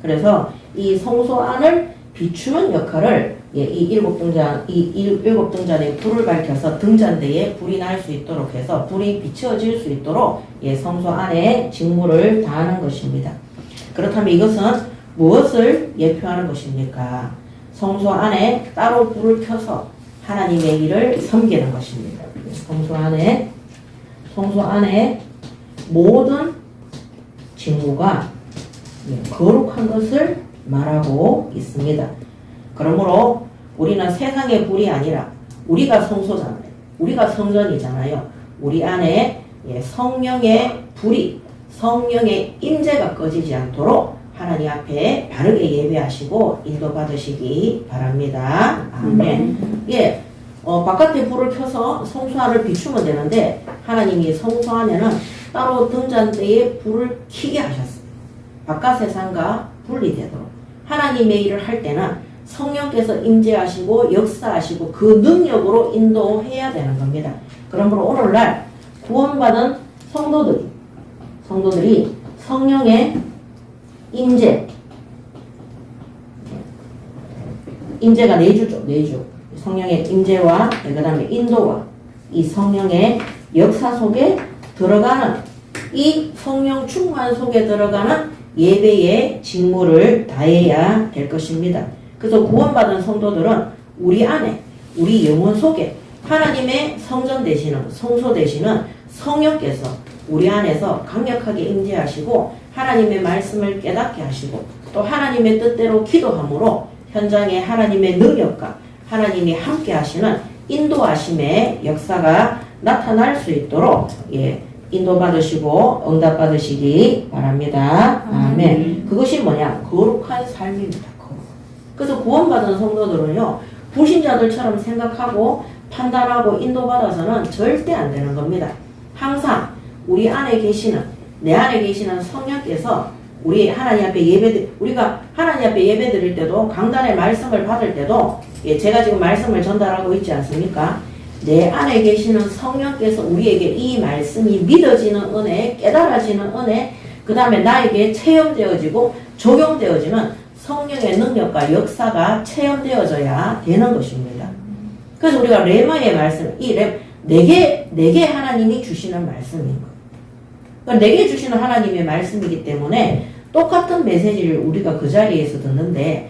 그래서 이 성소 안을 비추는 역할을 이 7등잔에 불을 밝혀서 등잔대에 불이 날 수 있도록 해서 불이 비춰질 수 있도록 성소 안에 직무를 다하는 것입니다. 그렇다면 이것은 무엇을 예표하는 것입니까? 성소 안에 따로 불을 켜서 하나님의 일을 섬기는 것입니다. 성소 안에 모든 직무가 거룩한 것을 말하고 있습니다. 그러므로 우리는 세상의 불이 아니라 우리가 성소잖아요. 우리가 성전이잖아요. 우리 안에 성령의 불이, 성령의 임재가 꺼지지 않도록 하나님 앞에 바르게 예배하시고 인도받으시기 바랍니다. 아멘. 바깥에 불을 켜서 성소 안을 비추면 되는데 하나님이 성소 안에는 따로 등잔대에 불을 켜게 하셨어요. 바깥 세상과 분리되도록. 하나님의 일을 할 때는 성령께서 임재하시고 역사하시고 그 능력으로 인도해야 되는 겁니다. 그러므로 오늘날 구원받은 성도들이 성령의 임재가 4주죠. 4주. 성령의 임재와 그 다음에 인도와 이 성령의 역사 속에 들어가는, 이 성령 충만 속에 들어가는 예배의 직무를 다해야 될 것입니다. 그래서 구원받은 성도들은 우리 안에, 우리 영혼 속에 하나님의 성전 되시는, 성소 되시는 성령께서 우리 안에서 강력하게 임재하시고 하나님의 말씀을 깨닫게 하시고 또 하나님의 뜻대로 기도함으로 현장에 하나님의 능력과 하나님이 함께 하시는 인도하심의 역사가 나타날 수 있도록 인도받으시고 응답받으시기 바랍니다. 아멘. 그것이 뭐냐? 거룩한 삶입니다. 그래서 구원받은 성도들은요, 불신자들처럼 생각하고 판단하고 인도받아서는 절대 안 되는 겁니다. 항상 우리 안에 계시는, 내 안에 계시는 성령께서 우리 하나님 앞에 우리가 하나님 앞에 예배 드릴 때도, 강단의 말씀을 받을 때도, 제가 지금 말씀을 전달하고 있지 않습니까? 내 안에 계시는 성령께서 우리에게 이 말씀이 믿어지는 은혜, 깨달아지는 은혜, 그 다음에 나에게 체험되어지고 적용되어지는 성령의 능력과 역사가 체험되어져야 되는 것입니다. 그래서 우리가 레마의 말씀, 내게 하나님이 주시는 말씀인 거예요. 그러니까 내게 주시는 하나님의 말씀이기 때문에 똑같은 메시지를 우리가 그 자리에서 듣는데,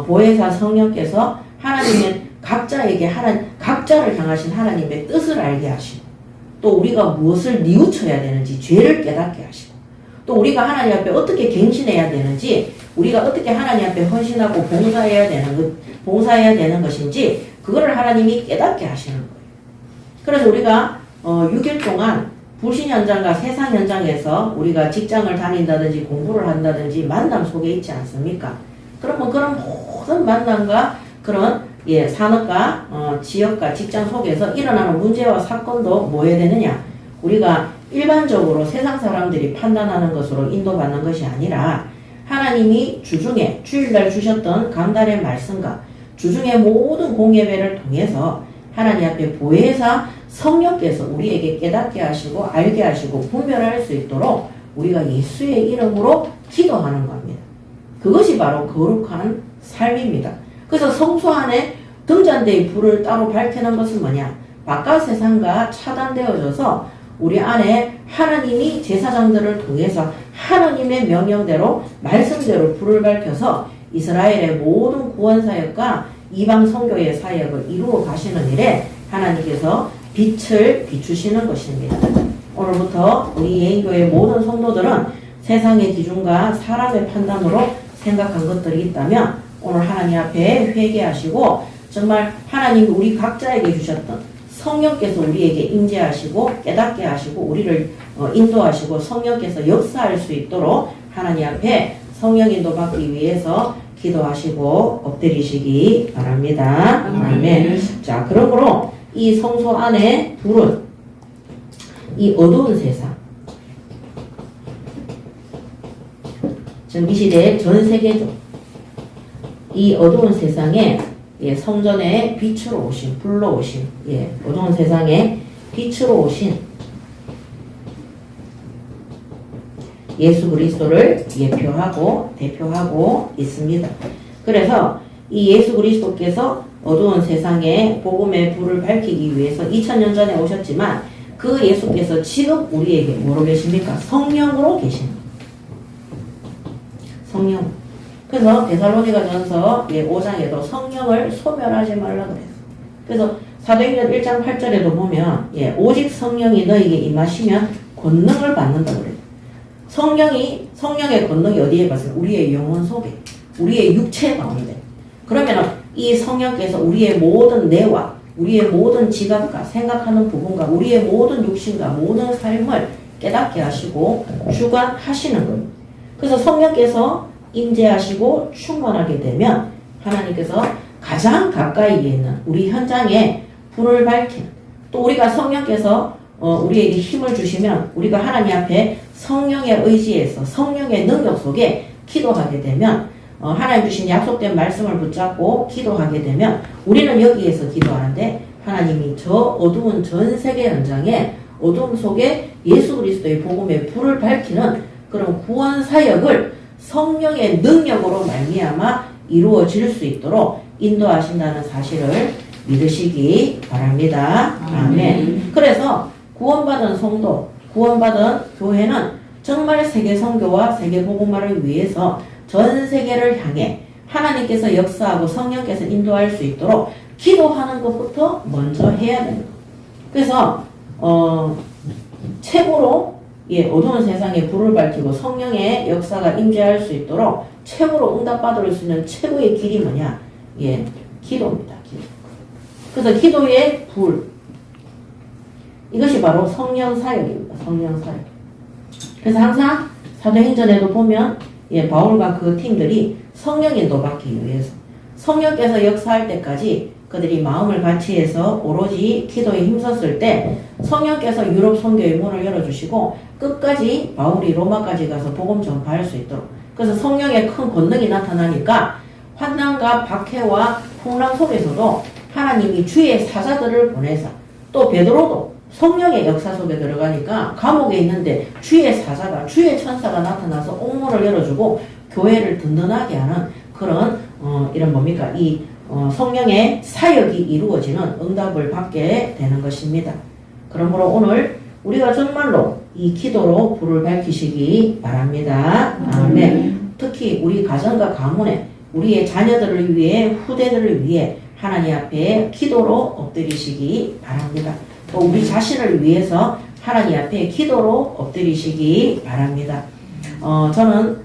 보혜사 성령께서 하나님의 각자를 향하신 하나님의 뜻을 알게 하시고, 또 우리가 무엇을 뉘우쳐야 되는지 죄를 깨닫게 하시고, 또 우리가 하나님 앞에 어떻게 갱신해야 되는지, 우리가 어떻게 하나님 앞에 헌신하고 봉사해야 되는 것인지 그거를 하나님이 깨닫게 하시는 거예요. 그래서 우리가 6일 동안 불신 현장과 세상 현장에서 우리가 직장을 다닌다든지 공부를 한다든지 만남 속에 있지 않습니까? 그러면 그런 모든 만남과 그런 산업과 지역과 직장 속에서 일어나는 문제와 사건도 뭐 해야 되느냐? 우리가 일반적으로 세상 사람들이 판단하는 것으로 인도받는 것이 아니라 하나님이 주중에 주일날 주셨던 강단의 말씀과 주중의 모든 공예배를 통해서 하나님 앞에 보혜사 성령께서 우리에게 깨닫게 하시고 알게 하시고 분별할 수 있도록 우리가 예수의 이름으로 기도하는 겁니다. 그것이 바로 거룩한 삶입니다. 그래서 성소 안에 등잔대의 불을 따로 밝히는 것은 뭐냐? 바깥 세상과 차단되어져서 우리 안에 하나님이 제사장들을 통해서 하나님의 명령대로 말씀대로 불을 밝혀서 이스라엘의 모든 구원 사역과 이방 선교의 사역을 이루어 가시는 일에 하나님께서 빛을 비추시는 것입니다. 오늘부터 우리 예인교회 모든 성도들은 세상의 기준과 사람의 판단으로 생각한 것들이 있다면 오늘 하나님 앞에 회개하시고 정말 하나님이 우리 각자에게 주셨던 성령께서 우리에게 임재하시고 깨닫게 하시고 우리를 인도하시고 성령께서 역사할 수 있도록 하나님 앞에 성령 인도 받기 위해서 기도하시고 엎드리시기 바랍니다. 아멘. 자, 그러므로 이 성소 안에 불은 이 어두운 세상, 지금 이 시대의 전 세계죠. 이 어두운 세상에 성전에 빛으로 오신, 불러 오신, 어두운 세상에 빛으로 오신 예수 그리스도를 예표하고 대표하고 있습니다. 그래서 이 예수 그리스도께서 어두운 세상에 복음의 불을 밝히기 위해서 2000년 전에 오셨지만 그 예수께서 지금 우리에게 뭐로 계십니까? 성령으로 계십니다. 성령. 그래서 데살로니가전서 5장에도 성령을 소멸하지 말라 그랬어요. 그래서 사도행전 1장 8절에도 보면 오직 성령이 너에게 임하시면 권능을 받는다 그래요. 성령의 권능이 어디에 받습니까? 우리의 영혼 속에, 우리의 육체 가운데. 그러면 이 성령께서 우리의 모든 뇌와 우리의 모든 지각과 생각하는 부분과 우리의 모든 육신과 모든 삶을 깨닫게 하시고 주관하시는 겁니다. 그래서 성령께서 임재하시고 충만하게 되면 하나님께서 가장 가까이에 있는 우리 현장에 불을 밝히는, 또 우리가 성령께서 우리에게 힘을 주시면 우리가 하나님 앞에 성령의 의지에서 성령의 능력 속에 기도하게 되면 하나님 주신 약속된 말씀을 붙잡고 기도하게 되면 우리는 여기에서 기도하는데 하나님이 저 어두운 전 세계 현장에 어둠 속에 예수 그리스도의 복음의 불을 밝히는 그런 구원 사역을 성령의 능력으로 말미암아 이루어질 수 있도록 인도하신다는 사실을 믿으시기 바랍니다. 아멘. 그래서 구원받은 성도, 구원받은 교회는 정말 세계 선교와 세계 복음화를 위해서 전 세계를 향해 하나님께서 역사하고 성령께서 인도할 수 있도록 기도하는 것부터 먼저 해야 됩니다. 그래서 최고로 어두운 세상에 불을 밝히고 성령의 역사가 임재할 수 있도록 최고로 응답받을 수 있는 최고의 길이 뭐냐? 기도입니다. 기도. 그래서 기도의 불, 이것이 바로 성령 사역입니다. 성령 사역. 그래서 항상 사도행전에도 보면 바울과 그 팀들이 성령 인도 받기 위해서 성령께서 역사할 때까지 그들이 마음을 같이 해서 오로지 기도에 힘썼을 때 성령께서 유럽 선교의 문을 열어주시고 끝까지 바울이 로마까지 가서 복음 전파할 수 있도록, 그래서 성령의 큰 권능이 나타나니까 환난과 박해와 풍랑 속에서도 하나님이 주의 사자들을 보내서, 또 베드로도 성령의 역사 속에 들어가니까 감옥에 있는데 주의 사자가, 주의 천사가 나타나서 옥문을 열어주고 교회를 든든하게 하는 그런 이런 뭡니까? 성령의 사역이 이루어지는 응답을 받게 되는 것입니다. 그러므로 오늘 우리가 정말로 이 기도로 불을 밝히시기 바랍니다. 아멘. 특히 우리 가정과 가문에 우리의 자녀들을 위해, 후대들을 위해 하나님 앞에 기도로 엎드리시기 바랍니다. 또 우리 자신을 위해서 하나님 앞에 기도로 엎드리시기 바랍니다. 저는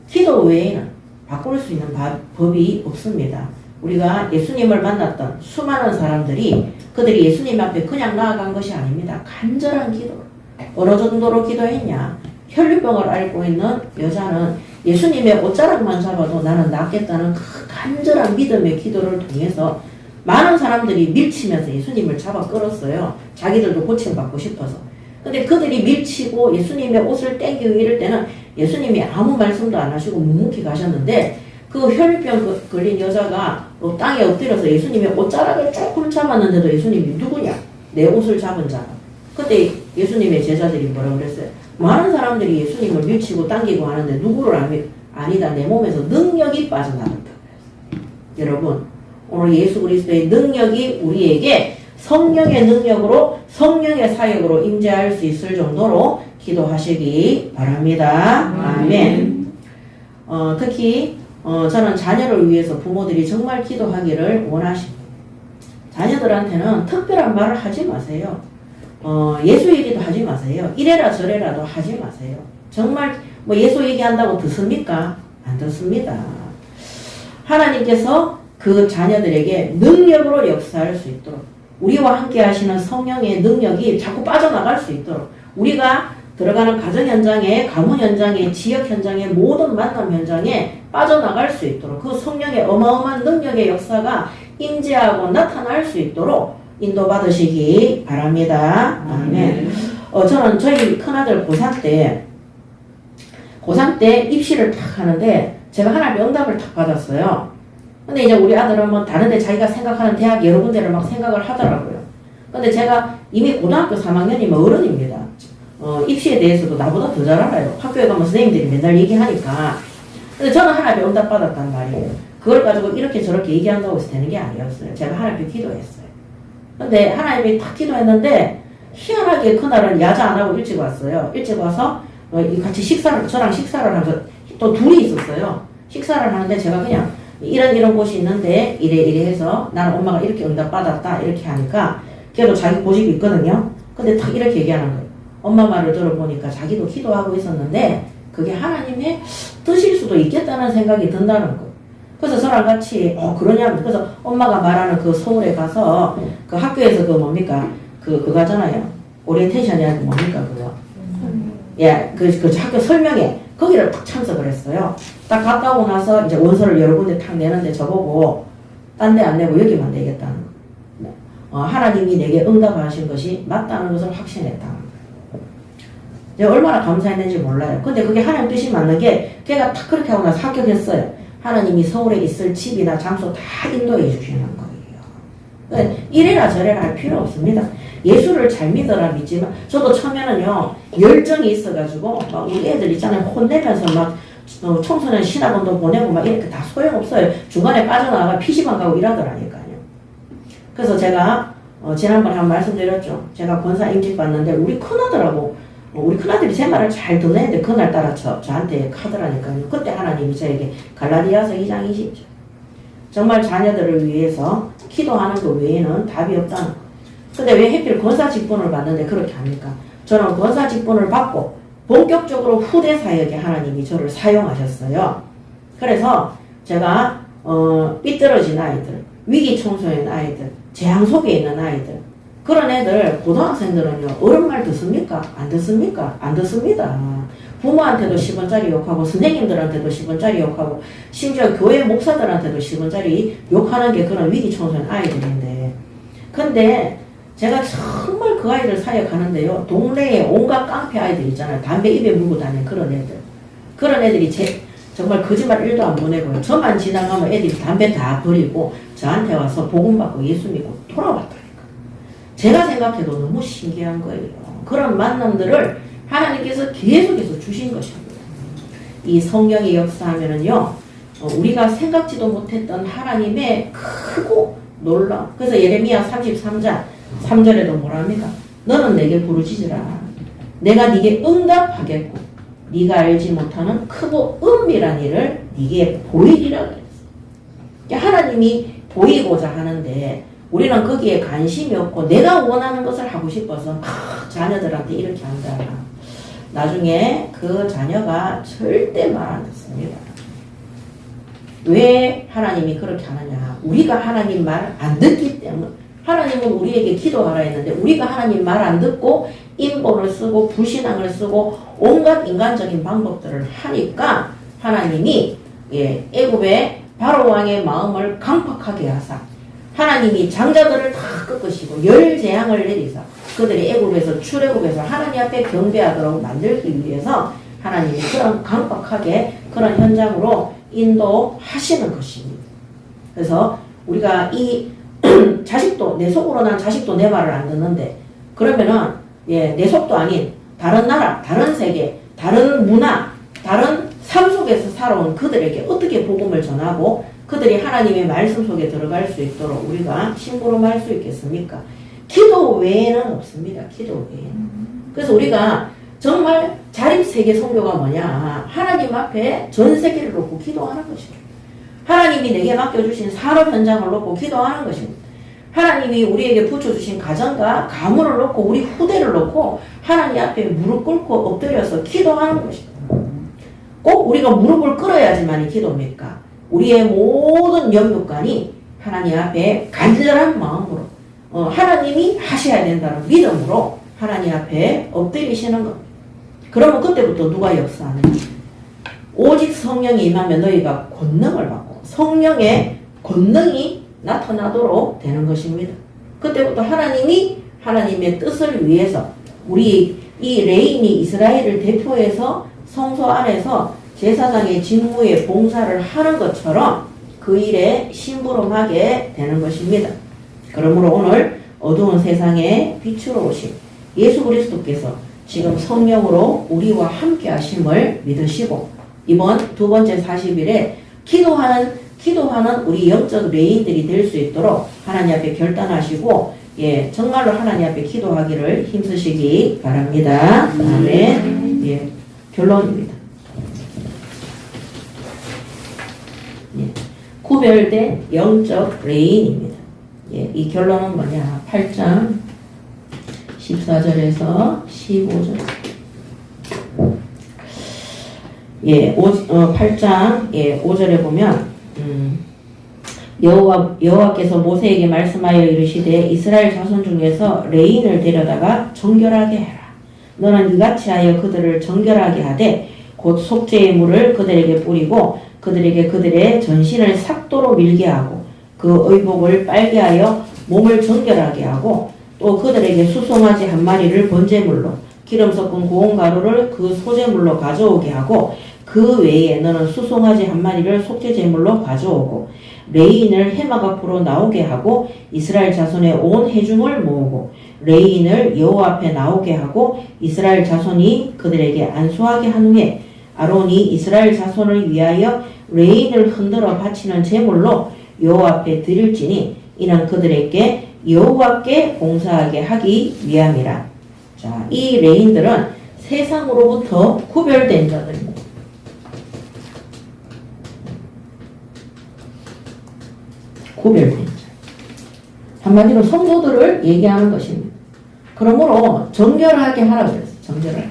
기도 외에는 바꿀 수 있는 법이 없습니다. 우리가 예수님을 만났던 수많은 사람들이 그들이 예수님 앞에 그냥 나아간 것이 아닙니다. 간절한 기도. 어느 정도로 기도했냐? 혈류병을 앓고 있는 여자는 예수님의 옷자락만 잡아도 나는 낫겠다는 그 간절한 믿음의 기도를 통해서 많은 사람들이 밀치면서 예수님을 잡아 끌었어요. 자기들도 고침받고 싶어서. 근데 그들이 밀치고 예수님의 옷을 땡기고 이럴 때는 예수님이 아무 말씀도 안 하시고 묵묵히 가셨는데 그 혈류병 걸린 여자가 땅에 엎드려서 예수님의 옷자락을 조금 잡았는데도 예수님이 누구냐? 내 옷을 잡은 자가. 그때 예수님의 제자들이 뭐라고 그랬어요? 많은 사람들이 예수님을 밀치고 당기고 하는데 누구를 아니다. 내 몸에서 능력이 빠져나갔다. 여러분, 오늘 예수 그리스도의 능력이 우리에게 성령의 능력으로 성령의 사역으로 임재할 수 있을 정도로 기도하시기 바랍니다. 아멘. 특히 저는 자녀를 위해서 부모들이 정말 기도하기를 원하십니다. 자녀들한테는 특별한 말을 하지 마세요. 예수 얘기도 하지 마세요. 이래라 저래라도 하지 마세요. 정말 뭐 예수 얘기한다고 듣습니까? 안 듣습니다. 하나님께서 그 자녀들에게 능력으로 역사할 수 있도록 우리와 함께 하시는 성령의 능력이 자꾸 빠져나갈 수 있도록 우리가 들어가는 가정 현장에, 가문 현장에, 지역 현장에, 모든 만남 현장에 빠져나갈 수 있도록 그 성령의 어마어마한 능력의 역사가 임재하고 나타날 수 있도록 인도받으시기 바랍니다. 아멘. 저는 저희 큰아들 고3 때 입시를 탁 하는데 제가 하나님의 응답을 탁 받았어요. 근데 이제 우리 아들은 뭐 다른데 자기가 생각하는 대학 여러 군데를 막 생각을 하더라고요. 근데 제가 이미 고등학교 3학년이면 어른입니다. 입시에 대해서도 나보다 더 잘 알아요. 학교에 가면 선생님들이 맨날 얘기하니까. 근데 저는 하나님의 응답 받았단 말이에요. 그걸 가지고 이렇게 저렇게 얘기한다고 해서 되는 게 아니었어요. 제가 하나님께 기도했어요. 근데 하나님이 탁 기도했는데 희한하게 그날은 야자 안 하고 일찍 왔어요. 일찍 와서 같이 저랑 식사를 하면서 또 둘이 있었어요. 식사를 하는데 제가 그냥 이런 곳이 있는데 이래 해서 나는 엄마가 이렇게 응답 받았다 이렇게 하니까 걔도 자기 고집이 있거든요. 근데 딱 이렇게 얘기하는 거예요. 엄마 말을 들어보니까 자기도 기도하고 있었는데 그게 하나님의 뜻일 수도 있겠다는 생각이 든다는 거. 그래서 저랑 같이 그러냐면 그래서 엄마가 말하는 그 서울에 가서 그 학교에서 그 뭡니까 그거 하잖아요. 오리엔테이션이 아니고 뭡니까 그거. 예, 그 학교 설명회 거기를 딱 참석을 했어요. 딱 갔다 오고 나서 이제 원서를 여러 군데 탁 내는데 저보고 딴 데 안 내고 여기만 내겠다는 거. 하나님이 내게 응답하신 것이 맞다는 것을 확신했다는 거예요. 내가 얼마나 감사했는지 몰라요. 근데 그게 하나님 뜻이 맞는 게 걔가 딱 그렇게 하고 나서 합격했어요. 하나님이 서울에 있을 집이나 장소 다 인도해 주시는 거예요. 그러니까 이래라 저래라 할 필요 없습니다. 예수를 잘 믿어라 믿지만 저도 처음에는요 열정이 있어가지고 막 우리 애들 있잖아요 혼내면서 막 청소년 신학원도 보내고 막 이렇게 다 소용없어요. 중간에 빠져나가 PC방 가고 이러더라니까요. 그래서 제가 지난번에 한 말씀드렸죠. 제가 권사 임직 받는데 우리 큰아들이 제 말을 잘 듣는데 그날따라 저한테 하더라니까요. 그때 하나님이 저에게 갈라디아서 2장 20절 정말 자녀들을 위해서 기도하는 것 외에는 답이 없다는 거. 근데 왜 하필 권사 직분을 받는데 그렇게 합니까? 저는 권사 직분을 받고 본격적으로 후대 사역에 하나님이 저를 사용하셨어요. 그래서 제가 삐뚤어진 아이들, 위기 청소년 아이들, 재앙 속에 있는 아이들 그런 애들 고등학생들은요 어른 말 듣습니까? 안 듣습니까? 안 듣습니다. 부모한테도 10원짜리 욕하고 선생님들한테도 10원짜리 욕하고 심지어 교회 목사들한테도 10원짜리 욕하는 게 그런 위기 청소년 아이들인데 근데 제가 정말 그 아이들 사역하는데요 동네에 온갖 깡패 아이들 있잖아요. 담배 입에 물고 다니는 그런 애들 그런 애들이 정말 거짓말 1도 안 보내고요. 저만 지나가면 애들이 담배 다 버리고 저한테 와서 복음 받고 예수 믿고 돌아왔다니까. 제가 생각해도 너무 신기한 거예요. 그런 만남들을 하나님께서 계속해서 주신 것입니다. 이 성령의 역사하면은요, 우리가 생각지도 못했던 하나님의 크고 놀라운. 그래서 예레미야 33장 3절에도 뭐라 합니까? 너는 내게 부르짖으라. 내가 네게 응답하겠고 네가 알지 못하는 크고 은밀한 일을 네게 보이리라 그랬어요. 하나님이 보이고자 하는데 우리는 거기에 관심이 없고 내가 원하는 것을 하고 싶어서 자녀들한테 이렇게 한다. 나중에 그 자녀가 절대 말 안 듣습니다. 왜 하나님이 그렇게 하느냐? 우리가 하나님 말 안 듣기 때문에. 하나님은 우리에게 기도하라 했는데 우리가 하나님 말 안 듣고 인본을 쓰고 불신앙을 쓰고 온갖 인간적인 방법들을 하니까 하나님이 애굽의 바로 왕의 마음을 강팍하게 하사 하나님이 장자들을 다 꺾으시고 열 재앙을 내리사 그들이 애굽에서 출애굽에서 하나님 앞에 경배하도록 만들기 위해서 하나님이 그런 강팍하게 그런 현장으로 인도하시는 것입니다. 그래서 우리가 이 자식도 내 속으로 난 자식도 내 말을 안 듣는데 그러면은 내 속도 아닌 다른 나라, 다른 세계, 다른 문화, 다른 삶 속에서 살아온 그들에게 어떻게 복음을 전하고 그들이 하나님의 말씀 속에 들어갈 수 있도록 우리가 심부름할 수 있겠습니까? 기도 외에는 없습니다. 기도 외에는. 그래서 우리가 정말 자립세계 선교가 뭐냐? 하나님 앞에 전 세계를 놓고 기도하는 것입니다. 하나님이 내게 맡겨주신 산업 현장을 놓고 기도하는 것입니다. 하나님이 우리에게 붙여주신 가정과 가문을 놓고 우리 후대를 놓고 하나님 앞에 무릎 꿇고 엎드려서 기도하는 것입니다. 꼭 우리가 무릎을 꿇어야지만이 기도입니까? 우리의 모든 영육간이 하나님 앞에 간절한 마음으로 하나님이 하셔야 된다는 믿음으로 하나님 앞에 엎드리시는 겁니다. 그러면 그때부터 누가 역사하느냐? 오직 성령이 임하면 너희가 권능을 받고 성령의 권능이 나타나도록 되는 것입니다. 그때부터 하나님이 하나님의 뜻을 위해서 우리 이 레인이 이스라엘을 대표해서 성소 안에서 제사장의 직무에 봉사를 하는 것처럼 그 일에 심부름하게 되는 것입니다. 그러므로 오늘 어두운 세상에 빛으로 오신 예수 그리스도께서 지금 성령으로 우리와 함께 하심을 믿으시고 이번 두 번째 40일에 기도하는 우리 영적 레인들이 될 수 있도록 하나님 앞에 결단하시고 정말로 하나님 앞에 기도하기를 힘쓰시기 바랍니다. 아멘. 결론입니다. 구별된 영적 레인입니다. 이 결론은 뭐냐? 8장 14절에서 15절. 8장 5절에 보면 여호와께서 모세에게 말씀하여 이르시되 이스라엘 자손 중에서 레인을 데려다가 정결하게 해라. 너는 이같이 하여 그들을 정결하게 하되 곧 속죄의 물을 그들에게 뿌리고 그들에게 그들의 전신을 삭도로 밀게 하고 그 의복을 빨게 하여 몸을 정결하게 하고 또 그들에게 수송아지 한 마리를 번제물로 기름 섞은 고운 가루를 그 소제물로 가져오게 하고 그 외에 너는 수송아지 한 마리를 속죄제물로 가져오고 레인을 해막 앞으로 나오게 하고 이스라엘 자손의 온 회중을 모으고 레인을 여호와 앞에 나오게 하고 이스라엘 자손이 그들에게 안수하게 한 후에 아론이 이스라엘 자손을 위하여 레인을 흔들어 바치는 제물로 여호와 앞에 드릴지니 이는 그들에게 여호와께 봉사하게 하기 위함이라. 자, 이 레인들은 세상으로부터 구별된 자들입니다. 구별된 자. 한마디로 성도들을 얘기하는 것입니다. 그러므로 정결하게 하라 그랬어요. 정결하게.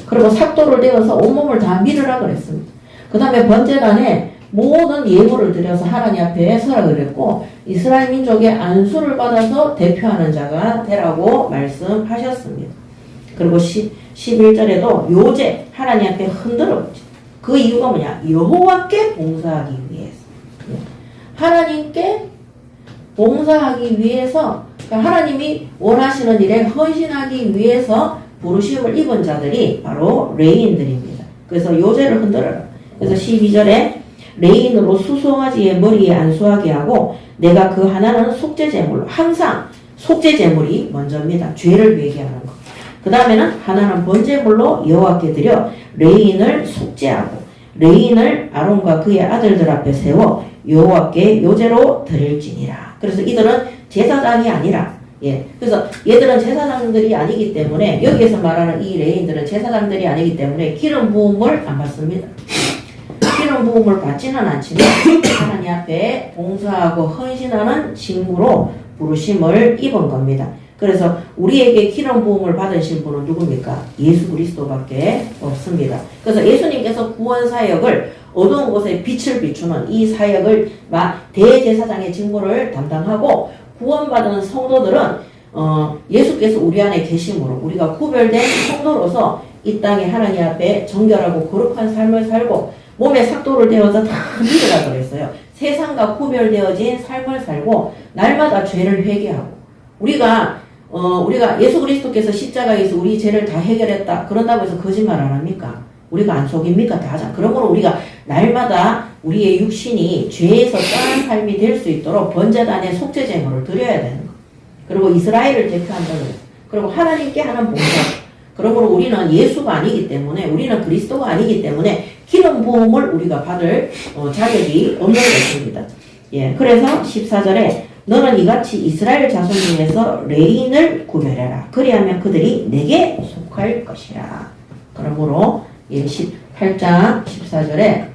그리고 삭도를 떼어서 온몸을 다 밀으라 그랬습니다. 그 다음에 번제단에 모든 예물을 드려서 하나님 앞에 서라 그랬고 이스라엘 민족의 안수를 받아서 대표하는 자가 되라고 말씀하셨습니다. 그리고 11절에도 요제 하나님 앞에 흔들어 보죠. 그 이유가 뭐냐? 여호와께 봉사하기 위해서. 하나님께 봉사하기 위해서 하나님이 원하시는 일에 헌신하기 위해서 부르심을 입은 자들이 바로 레인들입니다. 그래서 요제를 흔들어라. 그래서 12절에 레인으로 수송아지의 머리에 안수하게 하고 내가 그 하나는 속죄제물로 항상 속죄제물이 먼저입니다. 죄를 회개하는 것. 그 다음에는 하나는 번제물로 여호와께 드려 레인을 속죄하고 레인을 아론과 그의 아들들 앞에 세워 여호와께 요제로 드릴지니라. 그래서 이들은 제사장이 아니라 그래서 얘들은 제사장들이 아니기 때문에 여기에서 말하는 이 레인들은 제사장들이 아니기 때문에 기름 부음을 안 받습니다. 기름 부음을 받지는 않지만 하나님 앞에 봉사하고 헌신하는 직무로 부르심을 입은 겁니다. 그래서 우리에게 기름 부음을 받으신 분은 누굽니까? 예수 그리스도밖에 없습니다. 그래서 예수님께서 구원 사역을 어두운 곳에 빛을 비추는 이 사역을 대제사장의 직무를 담당하고 구원받은 성도들은 예수께서 우리 안에 계심으로 우리가 구별된 성도로서 이 땅에 하나님 앞에 정결하고 거룩한 삶을 살고 몸에 삭도를 떼어서 다 믿으라 그랬어요. 세상과 구별되어진 삶을 살고 날마다 죄를 회개하고 우리가 예수 그리스도께서 십자가에서 우리 죄를 다 해결했다 그런다고 해서 거짓말 안 합니까? 우리가 안 속입니까? 다 하잖아. 그러므로 우리가 날마다 우리의 육신이 죄에서 떠난 삶이 될 수 있도록 번제단에 속죄 제물을 드려야 되는 거. 그리고 이스라엘을 대표한다는 거. 그리고 하나님께 하는 봉사. 그러므로 우리는 예수가 아니기 때문에, 우리는 그리스도가 아니기 때문에 기름 부음을 우리가 받을 자격이 없는 것입니다. 예, 그래서 14절에 너는 이같이 이스라엘 자손 중에서 레인을 구별해라. 그리하면 그들이 내게 속할 것이라. 그러므로 18장 14절에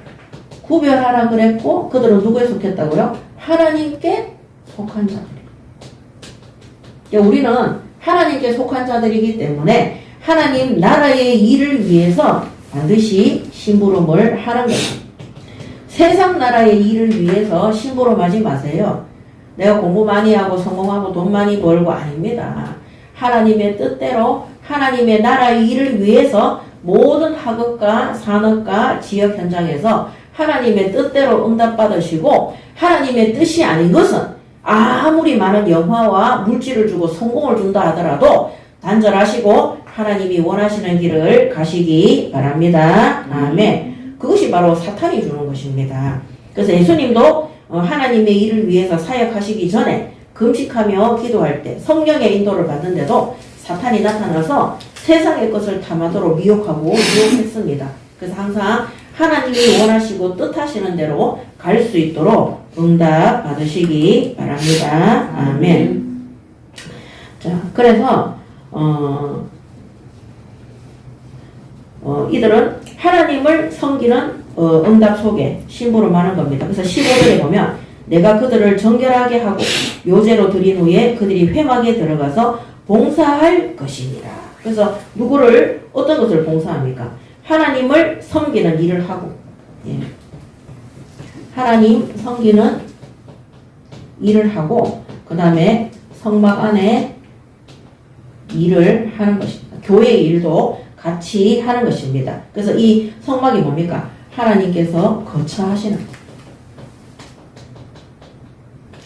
구별하라 그랬고 그들은 누구에 속했다고요? 하나님께 속한 자들. 우리는 하나님께 속한 자들이기 때문에 하나님 나라의 일을 위해서 반드시 심부름을 하는 것입니다. 세상 나라의 일을 위해서 심부름하지 마세요. 내가 공부 많이 하고 성공하고 돈 많이 벌고 아닙니다. 하나님의 뜻대로 하나님의 나라의 일을 위해서 모든 학업과 산업과 지역 현장에서 하나님의 뜻대로 응답받으시고 하나님의 뜻이 아닌 것은 아무리 많은 영화와 물질을 주고 성공을 준다 하더라도 단절하시고 하나님이 원하시는 길을 가시기 바랍니다. 아멘. 그것이 바로 사탄이 주는 것입니다. 그래서 예수님도 하나님의 일을 위해서 사역하시기 전에 금식하며 기도할 때 성령의 인도를 받는데도 사탄이 나타나서 세상의 것을 탐하도록 유혹했습니다. 그래서 항상 하나님이 원하시고 뜻하시는 대로 갈 수 있도록 응답 받으시기 바랍니다. 아멘. 자, 그래서 이들은 하나님을 섬기는 응답 속에 심부름하는 겁니다. 그래서 15절에 보면 내가 그들을 정결하게 하고 묘제로 드린 후에 그들이 회막에 들어가서 봉사할 것이니라. 그래서 누구를 어떤 것을 봉사합니까? 하나님을 섬기는 일을 하고, 예. 하나님 섬기는 일을 하고 그 다음에 성막 안에 일을 하는 것입니다. 교회의 일도 같이 하는 것입니다. 그래서 이 성막이 뭡니까? 하나님께서 거처하시는 것.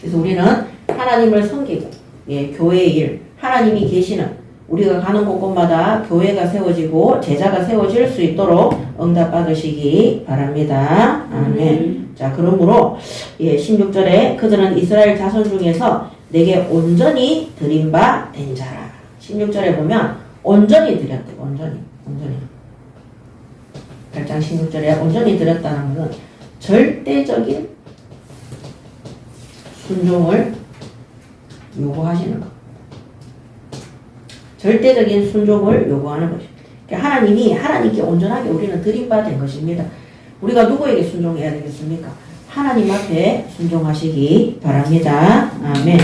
그래서 우리는 하나님을 섬기고, 예, 교회의 일, 하나님이 계시는 우리가 가는 곳곳마다 교회가 세워지고 제자가 세워질 수 있도록 응답받으시기 바랍니다. 아멘. 자, 그러므로 16절에 그들은 이스라엘 자손 중에서 내게 온전히 드린 바 된 자라. 16절에 보면 온전히 드렸대요. 온전히. 8장 16절에 온전히 드렸다는 것은 절대적인 순종을 요구하시는 것. 절대적인 순종을 요구하는 것입니다. 그러니까 하나님이 하나님께 온전하게 우리는 드린 바 된 것입니다. 우리가 누구에게 순종해야 되겠습니까? 하나님 앞에 순종하시기 바랍니다. 아멘.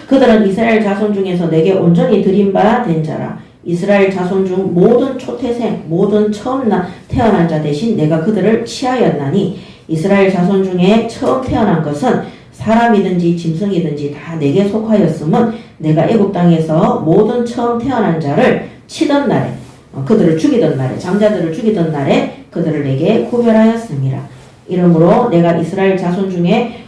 그들은 이스라엘 자손 중에서 내게 온전히 드린 바 된 자라. 이스라엘 자손 중 모든 초태생, 모든 처음 태어난 자 대신 내가 그들을 취하였나니 이스라엘 자손 중에 처음 태어난 것은 사람이든지 짐승이든지 다 내게 속하였음은 내가 애굽 땅에서 모든 처음 태어난 자를 치던 날에 그들을 죽이던 날에 장자들을 죽이던 날에 그들을 내게 구별하였습니다. 이러므로 내가 이스라엘 자손 중에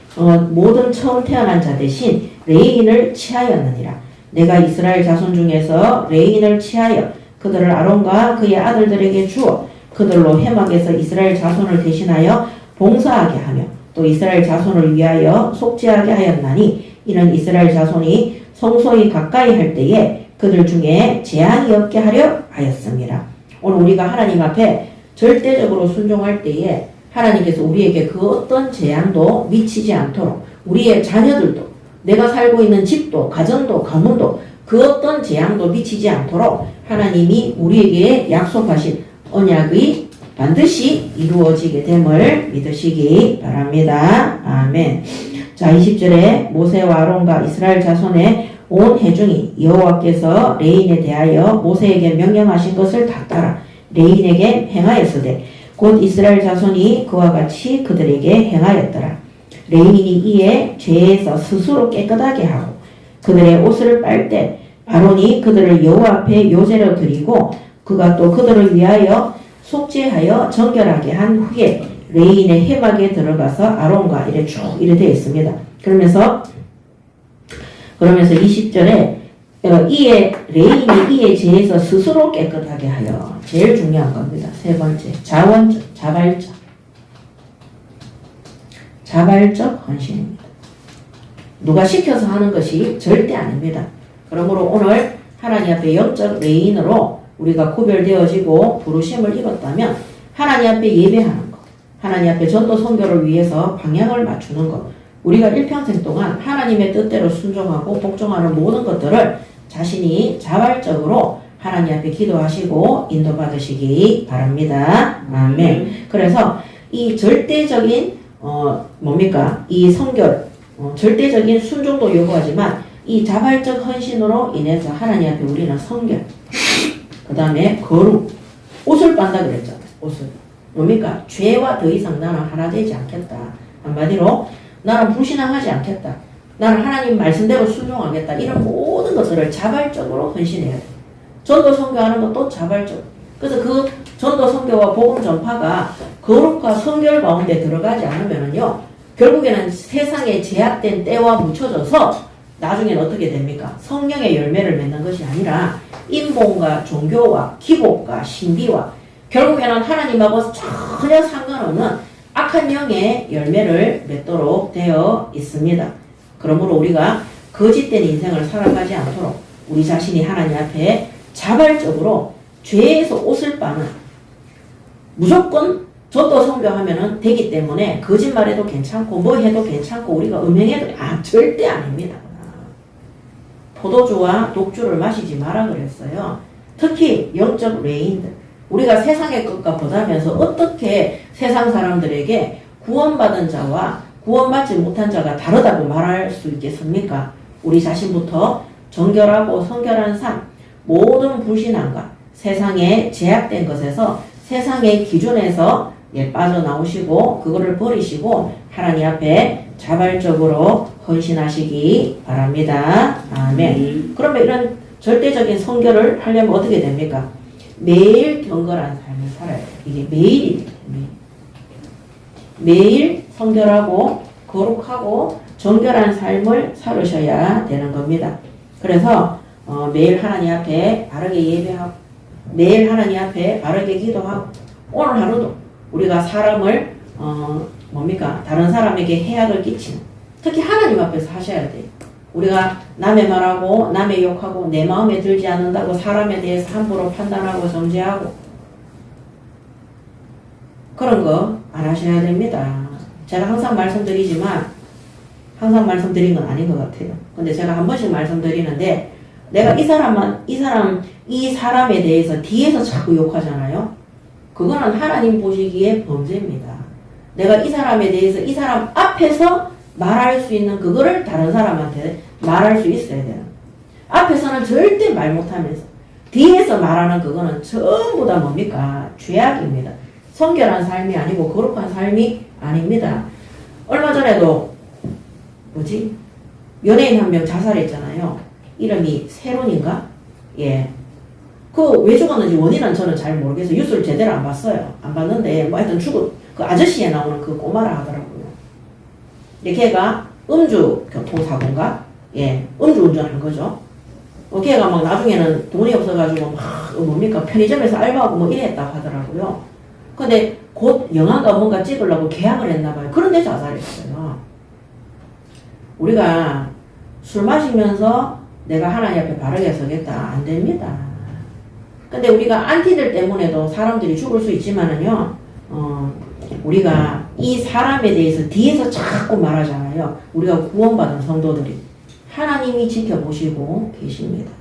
모든 처음 태어난 자 대신 레인을 취하였느니라. 내가 이스라엘 자손 중에서 레인을 취하여 그들을 아론과 그의 아들들에게 주어 그들로 회막에서 이스라엘 자손을 대신하여 봉사하게 하며 또 이스라엘 자손을 위하여 속죄하게 하였나니 이는 이스라엘 자손이 성소에 가까이 할 때에 그들 중에 재앙이 없게 하려 하였습니다. 오늘 우리가 하나님 앞에 절대적으로 순종할 때에 하나님께서 우리에게 그 어떤 재앙도 미치지 않도록 우리의 자녀들도 내가 살고 있는 집도 가정도 가문도 그 어떤 재앙도 미치지 않도록 하나님이 우리에게 약속하신 언약이 반드시 이루어지게 됨을 믿으시기 바랍니다. 아멘. 자, 20절에 모세와 아론과 이스라엘 자손의 온 회중이 여호와께서 레인에 대하여 모세에게 명령하신 것을 다 따라 레인에게 행하였으되 곧 이스라엘 자손이 그와 같이 그들에게 행하였더라. 레인이 이에 죄에서 스스로 깨끗하게 하고 그들의 옷을 빨 때 아론이 그들을 여호와 앞에 요제로 드리고 그가 또 그들을 위하여 속죄하여 정결하게 한 후에 레인의 회막에 들어가서 아론과 이래 쭉 이래 되어 있습니다. 그러면서 20절에 이에 레인이 이에 제해서 스스로 깨끗하게 하여 제일 중요한 겁니다. 세 번째 자원적, 자발적 헌신입니다. 누가 시켜서 하는 것이 절대 아닙니다. 그러므로 오늘 하나님 앞에 영적 레인으로 우리가 구별되어지고 부르심을 입었다면 하나님 앞에 예배하는 것, 하나님 앞에 전도 선교를 위해서 방향을 맞추는 것, 우리가 일평생 동안 하나님의 뜻대로 순종하고 복종하는 모든 것들을 자신이 자발적으로 하나님 앞에 기도하시고 인도받으시기 바랍니다. 아멘. 그래서 이 절대적인 뭡니까? 이 성결, 절대적인 순종도 요구하지만 이 자발적 헌신으로 인해서 하나님 앞에 우리는 성결, 그 다음에 거룩, 옷을 빤다 그랬잖아요. 옷을. 뭡니까? 죄와 더 이상 나는 하나 되지 않겠다. 한마디로 나는 불신앙하지 않겠다. 나는 하나님 말씀대로 순종하겠다. 이런 모든 것들을 자발적으로 헌신해야 돼. 전도 선교하는 것도 자발적. 그래서 그 전도 선교와 복음 전파가 거룩과 성결 가운데 들어가지 않으면은요, 결국에는 세상에 제약된 때와 묻혀져서 나중에는 어떻게 됩니까? 성령의 열매를 맺는 것이 아니라 인본과 종교와 기복과 신비와 결국에는 하나님하고 전혀 상관없는 악한 영의 열매를 맺도록 되어 있습니다. 그러므로 우리가 거짓된 인생을 살아가지 않도록 우리 자신이 하나님 앞에 자발적으로 죄에서 옷을 빠는, 무조건 전도 선교하면은 되기 때문에 거짓말해도 괜찮고 뭐 해도 괜찮고 우리가 음행해도 절대 아닙니다. 포도주와 독주를 마시지 마라 그랬어요. 특히 영적 레인들, 우리가 세상의 것과 보다면서 어떻게 세상 사람들에게 구원받은 자와 구원받지 못한 자가 다르다고 말할 수 있겠습니까? 우리 자신부터 정결하고 성결한 삶, 모든 불신앙과 세상에 제약된 것에서 세상의 기준에서 빠져나오시고 그거를 버리시고 하나님 앞에 자발적으로 헌신하시기 바랍니다. 아멘. 그러면 이런 절대적인 성결을 하려면 어떻게 됩니까? 매일 경건한 삶을 살아야 돼요. 이게 매일입니다. 매일 성결하고 거룩하고 정결한 삶을 살으셔야 되는 겁니다. 그래서 매일 하나님 앞에 바르게 예배하고 매일 하나님 앞에 바르게 기도하고 오늘 하루도 우리가 사람을 다른 사람에게 해악을 끼치는, 특히 하나님 앞에서 하셔야 돼요. 우리가 남의 말하고 남의 욕하고 내 마음에 들지 않는다고 사람에 대해서 함부로 판단하고 정죄하고 그런 거 안 하셔야 됩니다. 제가 항상 말씀드리지만 항상 말씀드린 건 아닌 것 같아요. 근데 제가 한 번씩 말씀드리는데 내가 이 사람에 대해서 뒤에서 자꾸 욕하잖아요. 그거는 하나님 보시기에 범죄입니다. 내가 이 사람에 대해서 이 사람 앞에서 말할 수 있는 그거를 다른 사람한테 말할 수 있어야 돼요. 앞에서는 절대 말 못하면서 뒤에서 말하는 그거는 전부 다 뭡니까? 죄악입니다. 성결한 삶이 아니고 거룩한 삶이 아닙니다. 얼마 전에도 연예인 한 명 자살했잖아요. 이름이 세론인가? 예. 그 왜 죽었는지 원인은 저는 잘 모르겠어요. 뉴스를 제대로 안 봤어요. 안 봤는데 뭐 하여튼 그 아저씨에 나오는 그 꼬마라 하더라고요. 걔가 음주 교통사고인가? 예. 음주 운전한 거죠. 걔가 막 나중에는 돈이 없어가지고 편의점에서 알바하고 뭐 이랬다고 하더라고요. 근데 곧 영화가 뭔가 찍으려고 계약을 했나봐요. 그런데 자살했어요. 우리가 술 마시면서 내가 하나님 앞에 바르게 서겠다. 안 됩니다. 근데 우리가 안티들 때문에도 사람들이 죽을 수 있지만은요, 우리가 이 사람에 대해서 뒤에서 자꾸 말하잖아요. 우리가 구원받은 성도들이. 하나님이 지켜보시고 계십니다.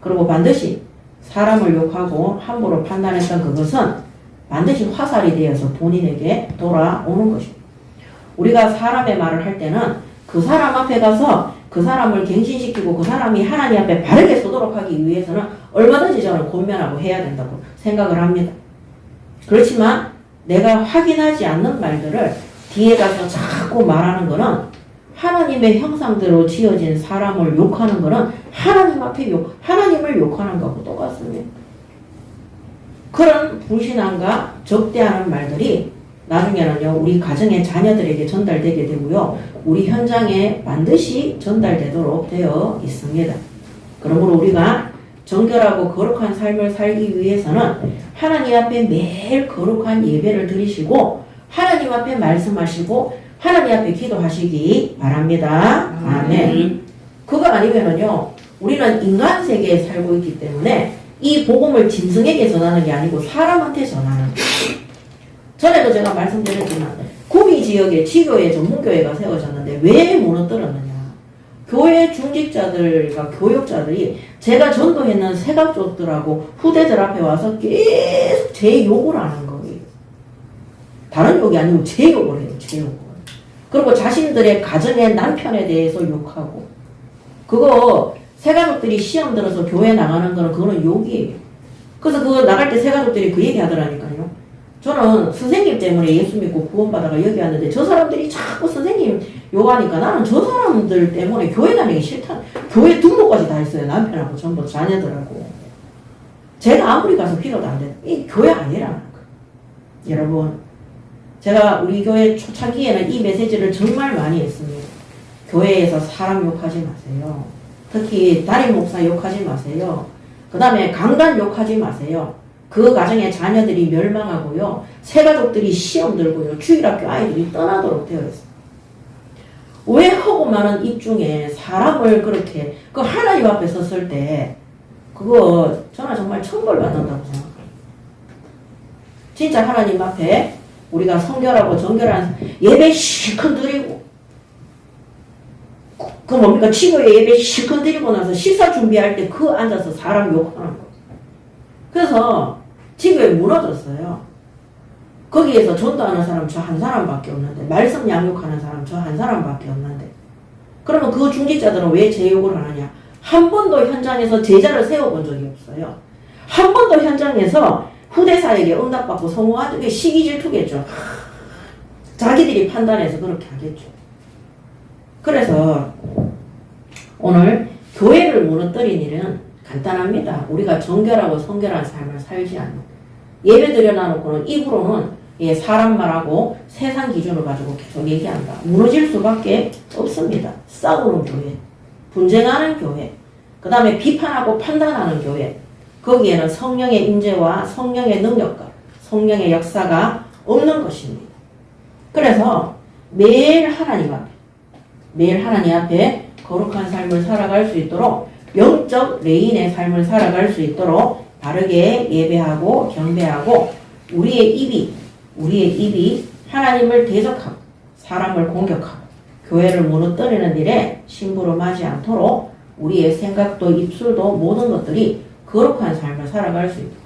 그리고 반드시 사람을 욕하고 함부로 판단했던 그것은 반드시 화살이 되어서 본인에게 돌아오는 것입니다. 우리가 사람의 말을 할 때는 그 사람 앞에 가서 그 사람을 갱신시키고 그 사람이 하나님 앞에 바르게 서도록 하기 위해서는 얼마든지 저는 권면하고 해야 된다고 생각을 합니다. 그렇지만 내가 확인하지 않는 말들을 뒤에 가서 자꾸 말하는 거는 하나님의 형상대로 지어진 사람을 욕하는 거는 하나님 앞에 하나님을 욕하는 거하고 똑같습니다. 그런 불신앙과 적대하는 말들이 나중에는요, 우리 가정의 자녀들에게 전달되게 되고요, 우리 현장에 반드시 전달되도록 되어 있습니다. 그러므로 우리가 정결하고 거룩한 삶을 살기 위해서는 하나님 앞에 매일 거룩한 예배를 드리시고 하나님 앞에 말씀하시고 하나님 앞에 기도하시기 바랍니다. 아멘. 그거 아니면은요, 우리는 인간 세계에 살고 있기 때문에 이 복음을 짐승에게 전하는 게 아니고 사람한테 전하는 거예요. 전에도 제가 말씀드렸지만 구미 지역에 지교회 전문교회가 세워졌는데 왜 무너뜨렸느냐. 교회 중직자들과 교역자들이 제가 전도했는 세갑족들하고 후대들 앞에 와서 계속 제 욕을 하는 거예요. 다른 욕이 아니고 제 욕을 해요. 제 욕을. 그리고 자신들의 가정의 남편에 대해서 욕하고, 그거 세가족들이 시험 들어서 교회 나가는 거는 그거는 욕이에요. 그래서 그거 나갈 때 세가족들이 그 얘기 하더라니까요. 저는 선생님 때문에 예수 믿고 구원받아가 여기 왔는데 저 사람들이 자꾸 선생님 욕하니까 나는 저 사람들 때문에 교회 다니기 싫다. 교회 등록까지 다 했어요. 남편하고 전부 자녀들하고. 제가 아무리 가서 기도도 안 돼. 이 교회 아니라는 거예요. 여러분, 제가 우리 교회 초창기에는 이 메시지를 정말 많이 했습니다. 교회에서 사람 욕하지 마세요. 특히 담임 목사 욕하지 마세요. 그 다음에 강단 욕하지 마세요. 그 가정의 자녀들이 멸망하고요. 새가족들이 시험 들고요. 주일학교 아이들이 떠나도록 되어 있어요. 왜 하고 많은 입 중에 사람을 그렇게 그 하나님 앞에 섰을 때 그거 저는 정말 천벌 받는다고 생각해요. 진짜 하나님 앞에 우리가 성결하고 정결한 예배 실컷 드리고 그 뭡니까? 치고의 예배 실컷 드리고 나서 식사 준비할 때 그 앉아서 사람 욕하는 거예요. 그래서 지교에 무너졌어요. 거기에서 전도하는 사람 저 한 사람밖에 없는데, 말씀 양육하는 사람 저 한 사람밖에 없는데, 그러면 그 중직자들은 왜 제 욕을 하느냐? 한 번도 현장에서 제자를 세워본 적이 없어요. 한 번도 현장에서 후대사에게 응답받고 성공한 적이 시기 질투겠죠. 자기들이 판단해서 그렇게 하겠죠. 그래서 오늘 교회를 무너뜨린 일은 간단합니다. 우리가 정결하고 성결한 삶을 살지 않는, 예배 드려놔놓고는 입으로는 사람 말하고 세상 기준을 가지고 계속 얘기한다. 무너질 수밖에 없습니다. 싸우는 교회, 분쟁하는 교회, 그 다음에 비판하고 판단하는 교회, 거기에는 성령의 임재와 성령의 능력과 성령의 역사가 없는 것입니다. 그래서 매일 하나님 앞에 거룩한 삶을 살아갈 수 있도록, 영적 레인의 삶을 살아갈 수 있도록 바르게 예배하고 경배하고 우리의 입이 하나님을 대적하고 사람을 공격하고 교회를 무너뜨리는 일에 심부름하지 않도록 우리의 생각도 입술도 모든 것들이 거룩한 삶을 살아갈 수 있도록,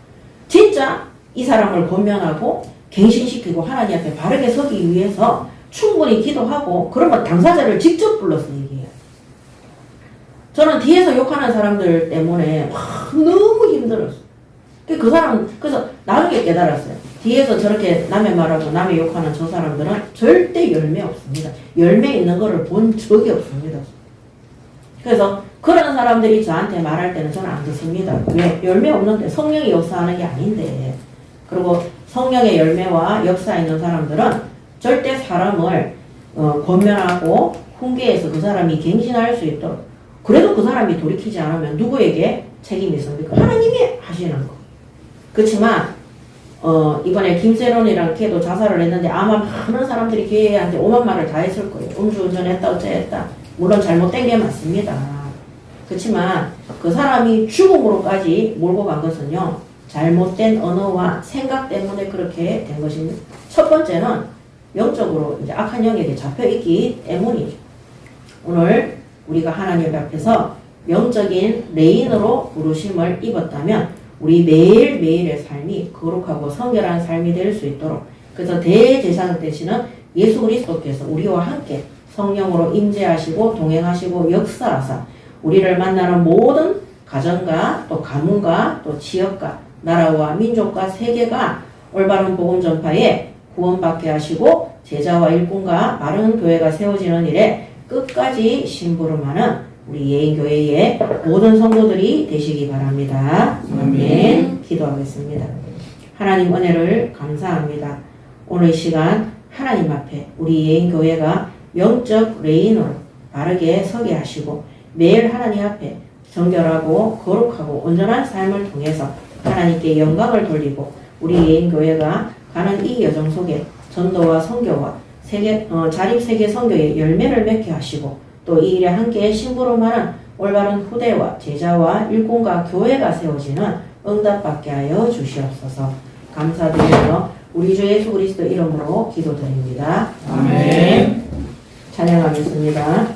진짜 이 사람을 권면하고 갱신시키고 하나님 앞에 바르게 서기 위해서 충분히 기도하고, 그러면 당사자를 직접 불러서 얘기해요. 저는 뒤에서 욕하는 사람들 때문에 너무 힘들었어요. 그래서 나중에 깨달았어요. 뒤에서 저렇게 남의 말하고 남의 욕하는 저 사람들은 절대 열매 없습니다. 열매 있는 거를 본 적이 없습니다. 그래서 그런 사람들이 저한테 말할 때는 저는 안 듣습니다. 왜? 열매 없는데, 성령이 역사하는 게 아닌데. 그리고 성령의 열매와 역사 있는 사람들은 절대 사람을 권면하고 훈계해서 그 사람이 갱신할 수 있도록, 그래도 그 사람이 돌이키지 않으면 누구에게 책임이 있습니까? 하나님이 하시는 거. 그렇지만 이번에 김세론이랑 걔도 자살을 했는데 아마 많은 사람들이 걔한테 오만 말을 다 했을 거예요. 음주운전했다 어째했다. 물론 잘못된 게 맞습니다. 그렇지만 그 사람이 죽음으로까지 몰고 간 것은요, 잘못된 언어와 생각 때문에 그렇게 된 것입니다. 첫 번째는 영적으로 이제 악한 영에게 잡혀있기 때문이죠. 오늘 우리가 하나님 앞에서 영적인 레인으로 부르심을 입었다면 우리 매일매일의 삶이 거룩하고 성결한 삶이 될 수 있도록, 그래서 대제사장 되시는 예수 그리스도께서 우리와 함께 성령으로 임재하시고 동행하시고 역사하사 우리를 만나는 모든 가정과 또 가문과 또 지역과 나라와 민족과 세계가 올바른 복음 전파에 구원받게 하시고 제자와 일꾼과 바른 교회가 세워지는 일에 끝까지 심부름하는 우리 예인교회의 모든 성도들이 되시기 바랍니다. 아멘. 기도하겠습니다. 하나님 은혜를 감사합니다. 오늘 이 시간 하나님 앞에 우리 예인교회가 영적 레인으로 바르게 서게 하시고 매일 하나님 앞에 정결하고 거룩하고 온전한 삶을 통해서 하나님께 영광을 돌리고 우리 예인교회가 가는 이 여정 속에 전도와 선교와 자립세계 선교의 열매를 맺게 하시고 또 이 일에 함께 심부름하는 올바른 후대와 제자와 일꾼과 교회가 세워지는 응답받게 하여 주시옵소서. 감사드리며 우리 주 예수 그리스도 이름으로 기도드립니다. 아멘. 찬양하겠습니다.